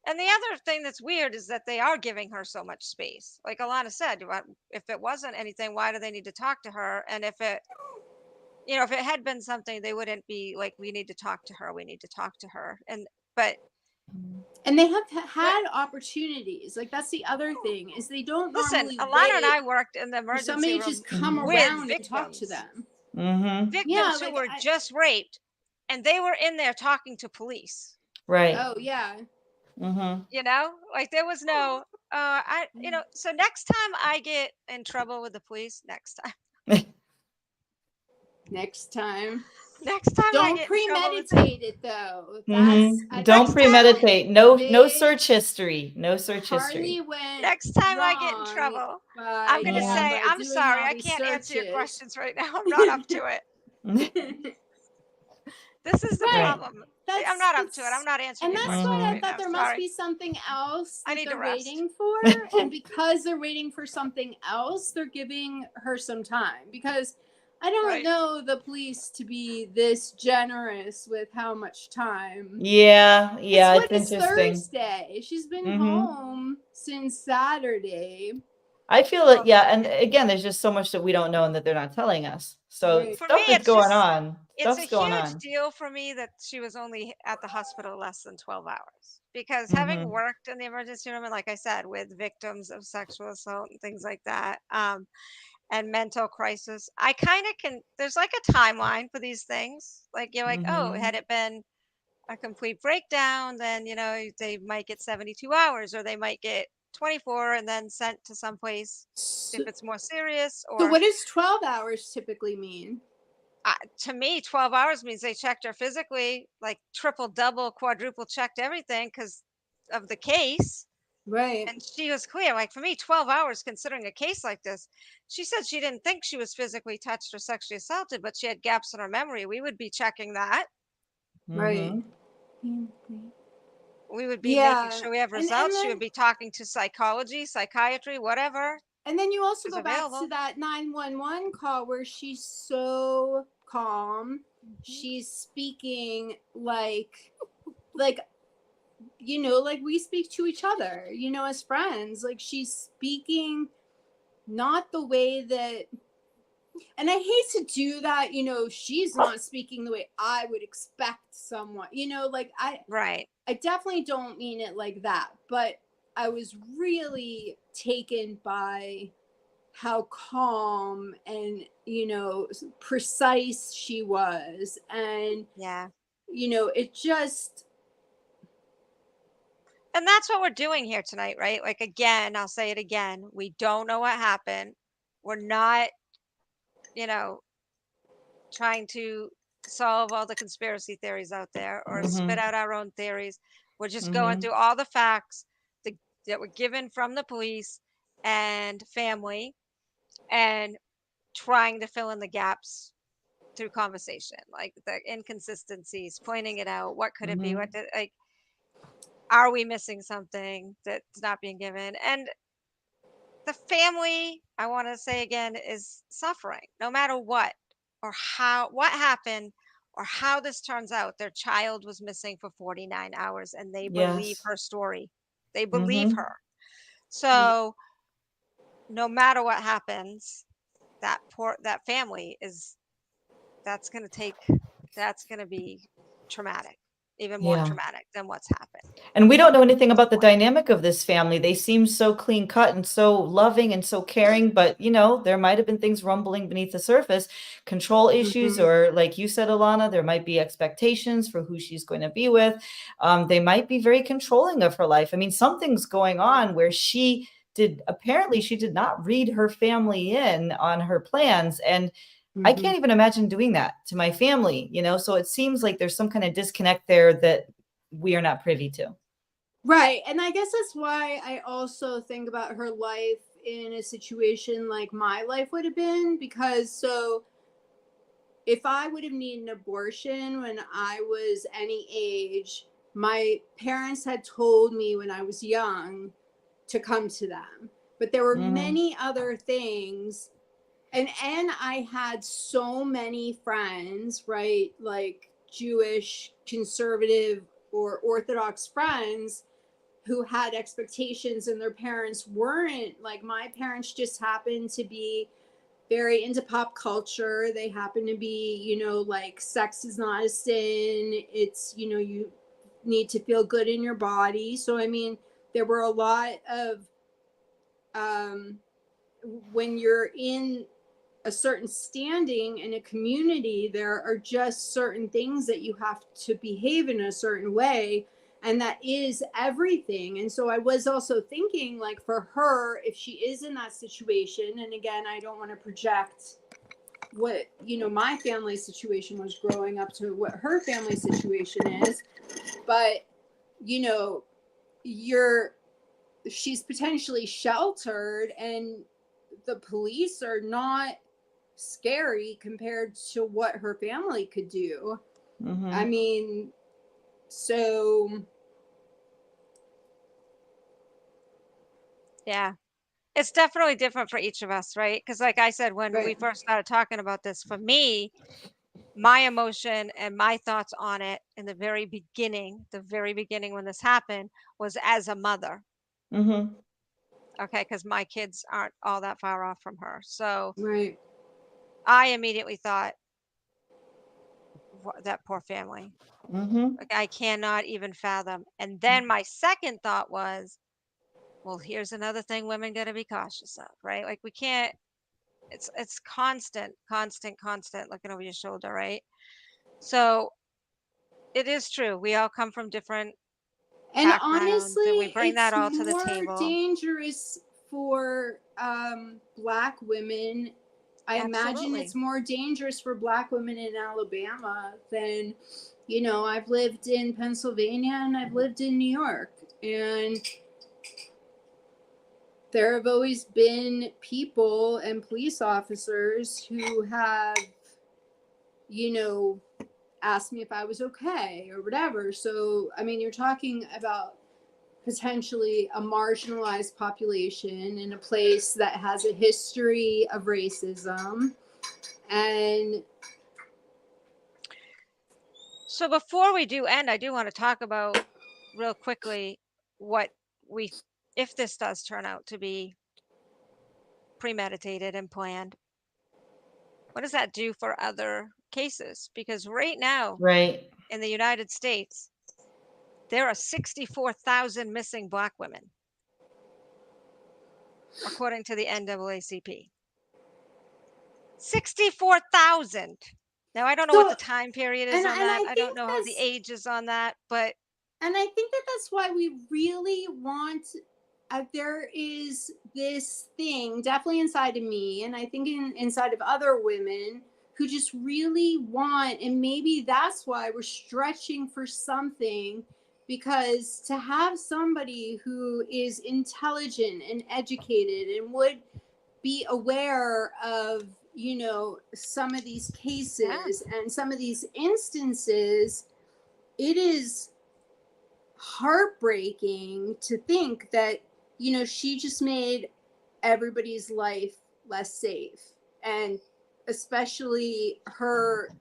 and the other thing that's weird is that they are giving her so much space. Like Elana said, if it wasn't anything, why do they need to talk to her? And if it, if it had been something, they wouldn't be like, we need to talk to her. We need to talk to her. And they have had opportunities. Like, that's the other thing, is they don't listen, normally Elana and wait I worked in the for emergency somebody room to just come with around and talk to victims. them. Victims Yeah, who like, were just raped, and they were in there talking to police. right. Oh, yeah. Like there was no, so next time I get in trouble with the police, next time Next time. I Don't get in trouble with premeditate it, though. That's Don't premeditate. No search history. No search Carlee history. went next time I get in wrong trouble, by, I'm gonna yeah, say, by I'm doing sorry, all I these can't answer your searches. questions right now. I'm not up to it. This is the Right. problem. I'm not up to it. I'm not answering And your that's questions why I right thought now. there Sorry. must be something else I that need to they're rest. waiting for. And because they're waiting for something else, they're giving her some time. Because I don't know the police to be this generous with how much time. Yeah, it's interesting. Thursday. She's been home since Saturday. I feel that, and again, there's just so much that we don't know and that they're not telling us. So Right. stuff is going on. It's a huge deal for me that she was only at the hospital less than 12 hours. Because having worked in the emergency room, and like I said, with victims of sexual assault and things like that, and mental crisis, I kind of there's like a timeline for these things. Like you're like, oh, had it been a complete breakdown, then, they might get 72 hours, or they might get 24 and then sent to someplace if it's more serious. Or so what does 12 hours typically mean? To me, 12 hours means they checked her physically, like triple, double, quadruple checked everything because of the case. Right. And she was clear. Like for me, 12 hours, considering a case like this, she said she didn't think she was physically touched or sexually assaulted, but she had gaps in her memory. We would be checking that. Right. We would be making sure we have results. She would be talking to psychology, psychiatry, whatever. And then you also go back to that 911 call where she's so calm. She's speaking like like we speak to each other, as friends. Like she's speaking not the way that, and I hate to do that, she's not speaking the way I would expect someone, I definitely don't mean it like that, but I was really taken by how calm and, precise she was. And, it just. And that's what we're doing here tonight, right? Like, again, I'll say it again. We don't know what happened. We're not, trying to solve all the conspiracy theories out there or spit out our own theories. We're just going through all the facts that were given from the police and family and trying to fill in the gaps through conversation, like the inconsistencies, pointing it out. What could it be? Are we missing something that's not being given? And the family, I want to say again, is suffering no matter what what happened or how this turns out. Their child was missing for 49 hours and they believe her story. They believe her. So no matter what happens, that family that's going to be traumatic. Even more traumatic than what's happened. And we don't know anything about the dynamic of this family. They seem so clean cut and so loving and so caring, but there might have been things rumbling beneath the surface, control issues, or like you said, Elana, there might be expectations for who she's going to be with. They might be very controlling of her life. I mean, something's going on where apparently she did not read her family in on her plans. And I can't even imagine doing that to my family, you know? So it seems like there's some kind of disconnect there that we are not privy to. Right. And I guess that's why I also think about her life in a situation like my life would have been, because so if I would have needed an abortion when I was any age, my parents had told me when I was young to come to them. But there were many other things. And I had so many friends, right? Like Jewish, conservative, or Orthodox friends who had expectations, and their parents weren't. Like my parents just happened to be very into pop culture. They happen to be, you know, like sex is not a sin. It's, you know, you need to feel good in your body. So, I mean, there were a lot of, when you're in a certain standing in a community, there are just certain things that you have to behave in a certain way. And that is everything. And so I was also thinking, like, for her, if she is in that situation, and again, I don't want to project what, you know, my family situation was growing up to what her family situation is, but, you know, she's potentially sheltered, and the police are not scary compared to what her family could do. I mean, so Yeah. It's definitely different for each of us, right? Because like I said, when we right. first started talking about this, for me, my emotion and my thoughts on it in the very beginning when this happened, was as a mother. Okay, because my kids aren't all that far off from her. So Right. I immediately thought, that poor family. Like I cannot even fathom. And then my second thought was, well, here's another thing women got to be cautious of, right? Like we can't. It's constant looking over your shoulder, right? So it is true. We all come from different And backgrounds, and we honestly, bring it's that all to the more table. dangerous for Black women. I imagine Absolutely. it's more dangerous for Black women in Alabama than, you know, I've lived in Pennsylvania and I've lived in New York. And there have always been people and police officers who have, you know, asked me if I was okay or whatever. So, I mean, you're talking about potentially a marginalized population in a place that has a history of racism. And So before we do end, I do want to talk about real quickly what we, if this does turn out to be premeditated and planned, what does that do for other cases? Because right now in the United States, there are 64,000 missing Black women, according to the NAACP. 64,000. Now, I don't know what so, the time period is and on that. I I don't think know how the that's, age is on that, but and I think that that's why we really want, there is this thing definitely inside of me, and I think inside of other women who just really want, and maybe that's why we're stretching for something, because to have somebody who is intelligent and educated and would be aware of, you know, some of these cases and some of these instances, it is heartbreaking to think that, you know, she just made everybody's life less safe. And especially her,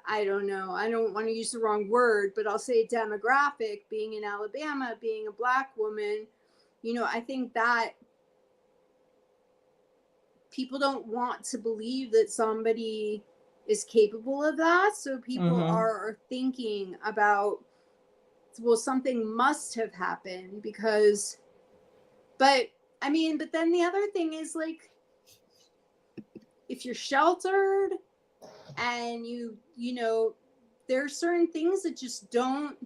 I don't know, I don't want to use the wrong word, but I'll say demographic, being in Alabama, being a Black woman, you know, I think that people don't want to believe that somebody is capable of that. So people are thinking about, well, something must have happened because, but I mean, but then the other thing is, like, if you're sheltered and you know, there are certain things that just don't,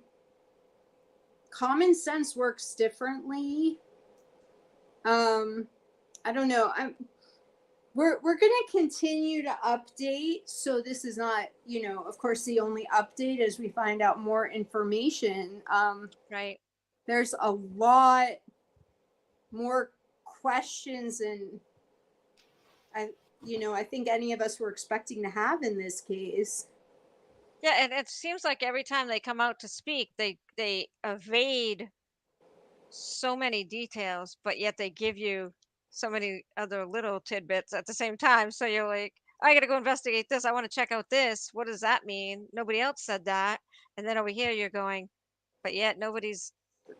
common sense works differently. I don't know. we're going to continue to update. So this is not, of course, the only update as we find out more information. Right. There's a lot more questions and I think any of us were expecting to have in this case. Yeah, and it seems like every time they come out to speak, they evade so many details, but yet they give you so many other little tidbits at the same time. So you're like, I got to go investigate this. I want to check out this. What does that mean? Nobody else said that. And then over here, you're going, but yet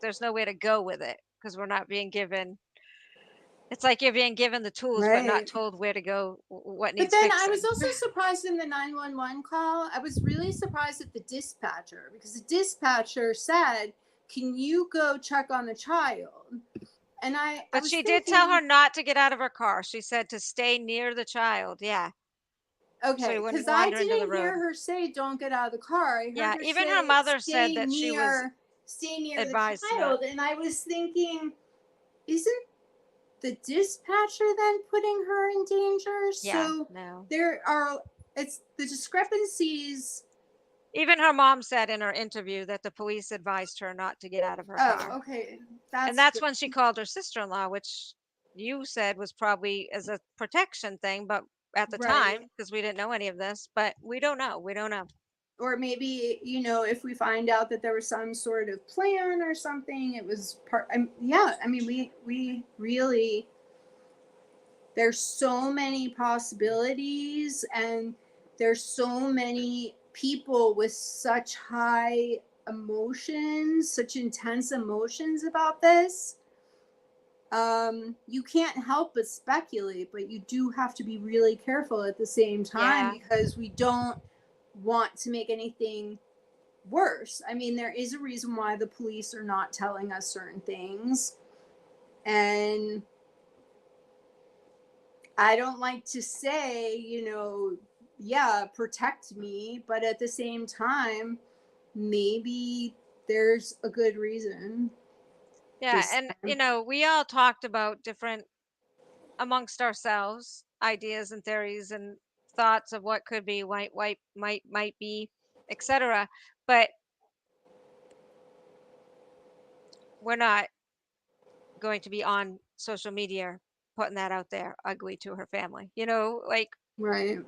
there's no way to go with it because we're not being given. It's like you're being given the tools, but not Right. told where to go, what But needs then I fixing. was also surprised in the 911 call. I was really surprised at the dispatcher because the dispatcher said, "Can you go check on the child?" And I But was she did tell her thinking, not to get out of her car. She said to stay near the child. Yeah. So he okay, wouldn't because I wander into the didn't hear road. her say, "Don't get out of the car." I heard Yeah. her Even her say, mother said that she was stay near the advised not. child." And I was thinking, isn't the dispatcher then putting her in danger? Yeah. So No. it's the discrepancies. Even her mom said in her interview that the police advised her not to get out of her Oh, car. okay. And That's that's good. when she called her sister-in-law, which you said was probably as a protection thing, but at the time, Right. because we didn't know any of this, but we don't know. We don't know. Or maybe, if we find out that there was some sort of plan or something, it was part. Yeah, I mean, we really, there's so many possibilities, and there's so many people with such high emotions, such intense emotions about this. You can't help but speculate, but you do have to be really careful at the same time Yeah. because we don't want to make anything worse. I mean, there is a reason why the police are not telling us certain things. And I don't like to say, yeah, protect me, but at the same time, maybe there's a good reason. Yeah. And, we all talked about different amongst ourselves ideas and theories and thoughts of what could be, might be, etc. But we're not going to be on social media putting that out there ugly to her family. Like Right.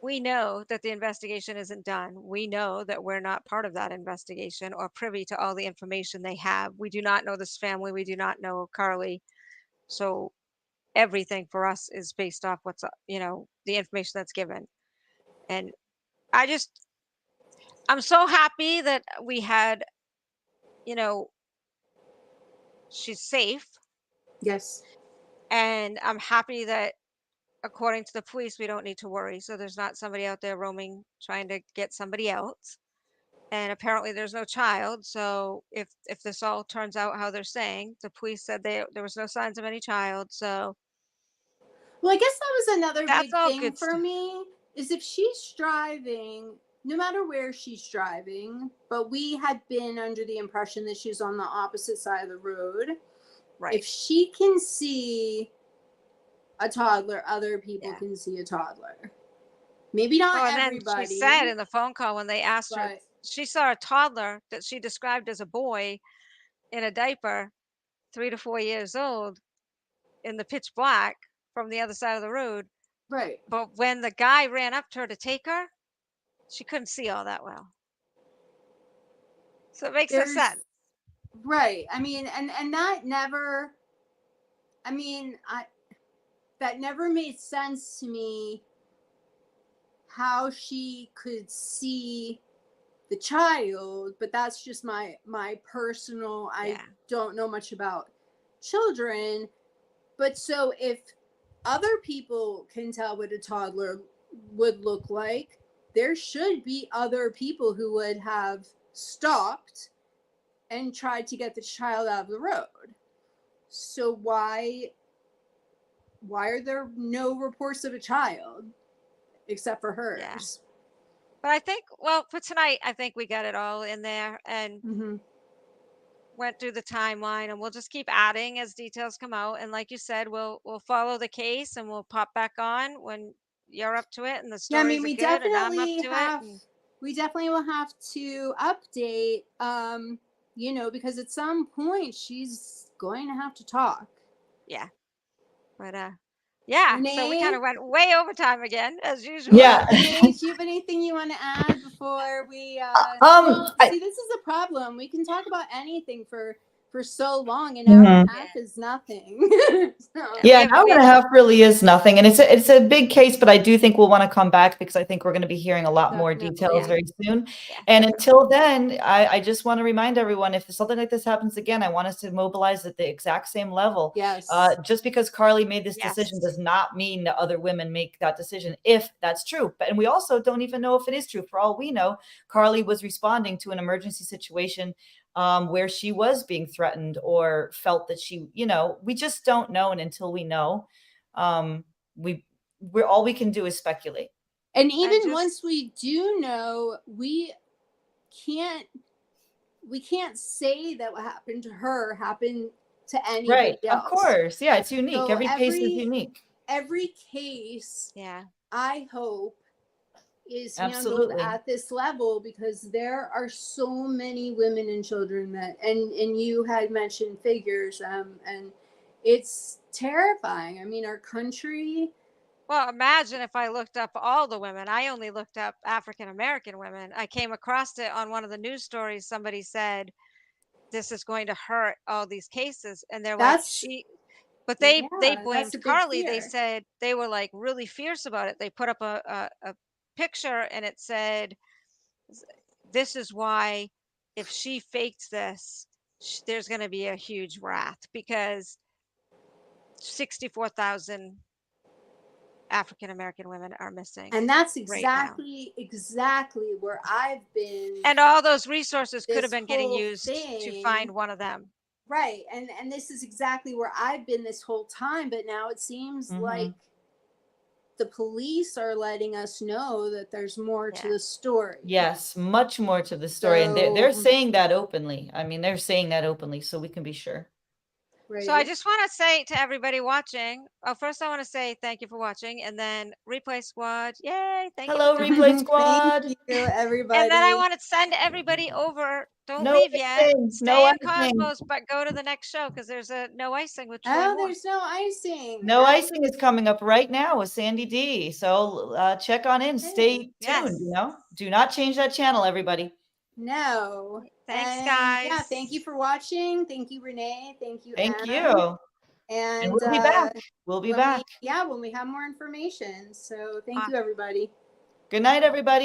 we know that the investigation isn't done. We know that we're not part of that investigation or privy to all the information they have. We do not know this family. We do not know Carlee. So everything for us is based off the information that's given. And I just, I'm so happy that we had, you know, she's safe. Yes. And I'm happy that according to the police, we don't need to worry. So there's not somebody out there roaming, trying to get somebody else. And apparently there's no child. So if this all turns out how they're saying, the police said there was no signs of any child. So Well, I guess that was another that's big all thing good for stuff. me is if she's driving, no matter where she's driving, but we had been under the impression that she's on the opposite side of the road. Right. If she can see a toddler, other people Yeah. can see a toddler. Maybe not Oh, and then she said everybody, in the phone call when they asked her, but she saw a toddler that she described as a boy in a diaper, 3 to 4 years old, in the pitch black from the other side of the road. right. But when the guy ran up to her to take her, she couldn't see all that well. So it makes no There's sense. right. I mean, and that never I mean, that never made sense to me how she could see the child, but that's just my personal, I Yeah. don't know much about children. But so if other people can tell what a toddler would look like, there should be other people who would have stopped and tried to get the child out of the road. So why are there no reports of a child except for Yeah. hers? But I think, well, for tonight, I think we got it all in there. And Mm-hmm. went through the timeline, and we'll just keep adding as details come out. And like you said, we'll follow the case, and we'll pop back on when you're up to it and the Yeah, I mean, stories are good and I'm up to it. And we definitely will have to update, you know, because at some point she's going to have to talk. yeah, but yeah. So we kind Renee? of went way over time again, as usual. Yeah. Renee, do you have anything you want to add before we? Well, see, this is a problem. We can talk about anything for so long. An hour and a half is nothing. So. Yeah, an hour and a half really is nothing, and it's a big case. But I do think we'll want to come back because I think we're going to be hearing a lot more details very soon. Yeah, and until then, I just want to remind everyone, if something like this happens again, I want us to mobilize at the exact same level. Yes. Just because Carlee made this decision does not mean that other women make that decision, if that's true. And we also don't even know if it is true. For all we know, Carlee was responding to an emergency situation where she was being threatened or felt that she, you know, we just don't know. And until we know, we're all we can do is speculate. And even once we do know, we can't say that what happened to her happened to anybody else. Of course. Yeah, it's unique. So every case is unique. Every case, I hope, is handled at this level, because there are so many women and children that, and you had mentioned figures, and it's terrifying. I mean, our country. Well, imagine if I looked up all the women. I only looked up African American women. I came across it on one of the news stories. Somebody said, this is going to hurt all these cases. And they're like, but they blamed Carlee. They said they were like really fierce about it. They put up a picture and it said, this is why if she fakes this, there's going to be a huge wrath, because 64,000 African American women are missing. And that's exactly where I've been. And all those resources could have been getting used to find one of them. Right. And this is exactly where I've been this whole time. But now it seems like the police are letting us know that there's more to the story. Yes, much more to the story. And they're saying that openly. I mean, they're saying that openly, so we can be sure. Right. So I just want to say to everybody watching, first I want to say thank you for watching, and then Replay Squad, yay, thank you. Hello, Replay Squad. Thank you, everybody. And then I want to send everybody over. Don't leave yet. Stay in Cosmos, but go to the next show, because there's a no icing with Troy Moore. There's no icing. No icing is coming up right now with Sandy D. So check on in. Stay tuned. You know, do not change that channel, everybody. No. Thanks, guys. Yeah, thank you for watching. Thank you, Renee. Thank you, Thank Anna. you. And we'll be back. We'll be back. When we have more information. So thank you, everybody. Good night, everybody.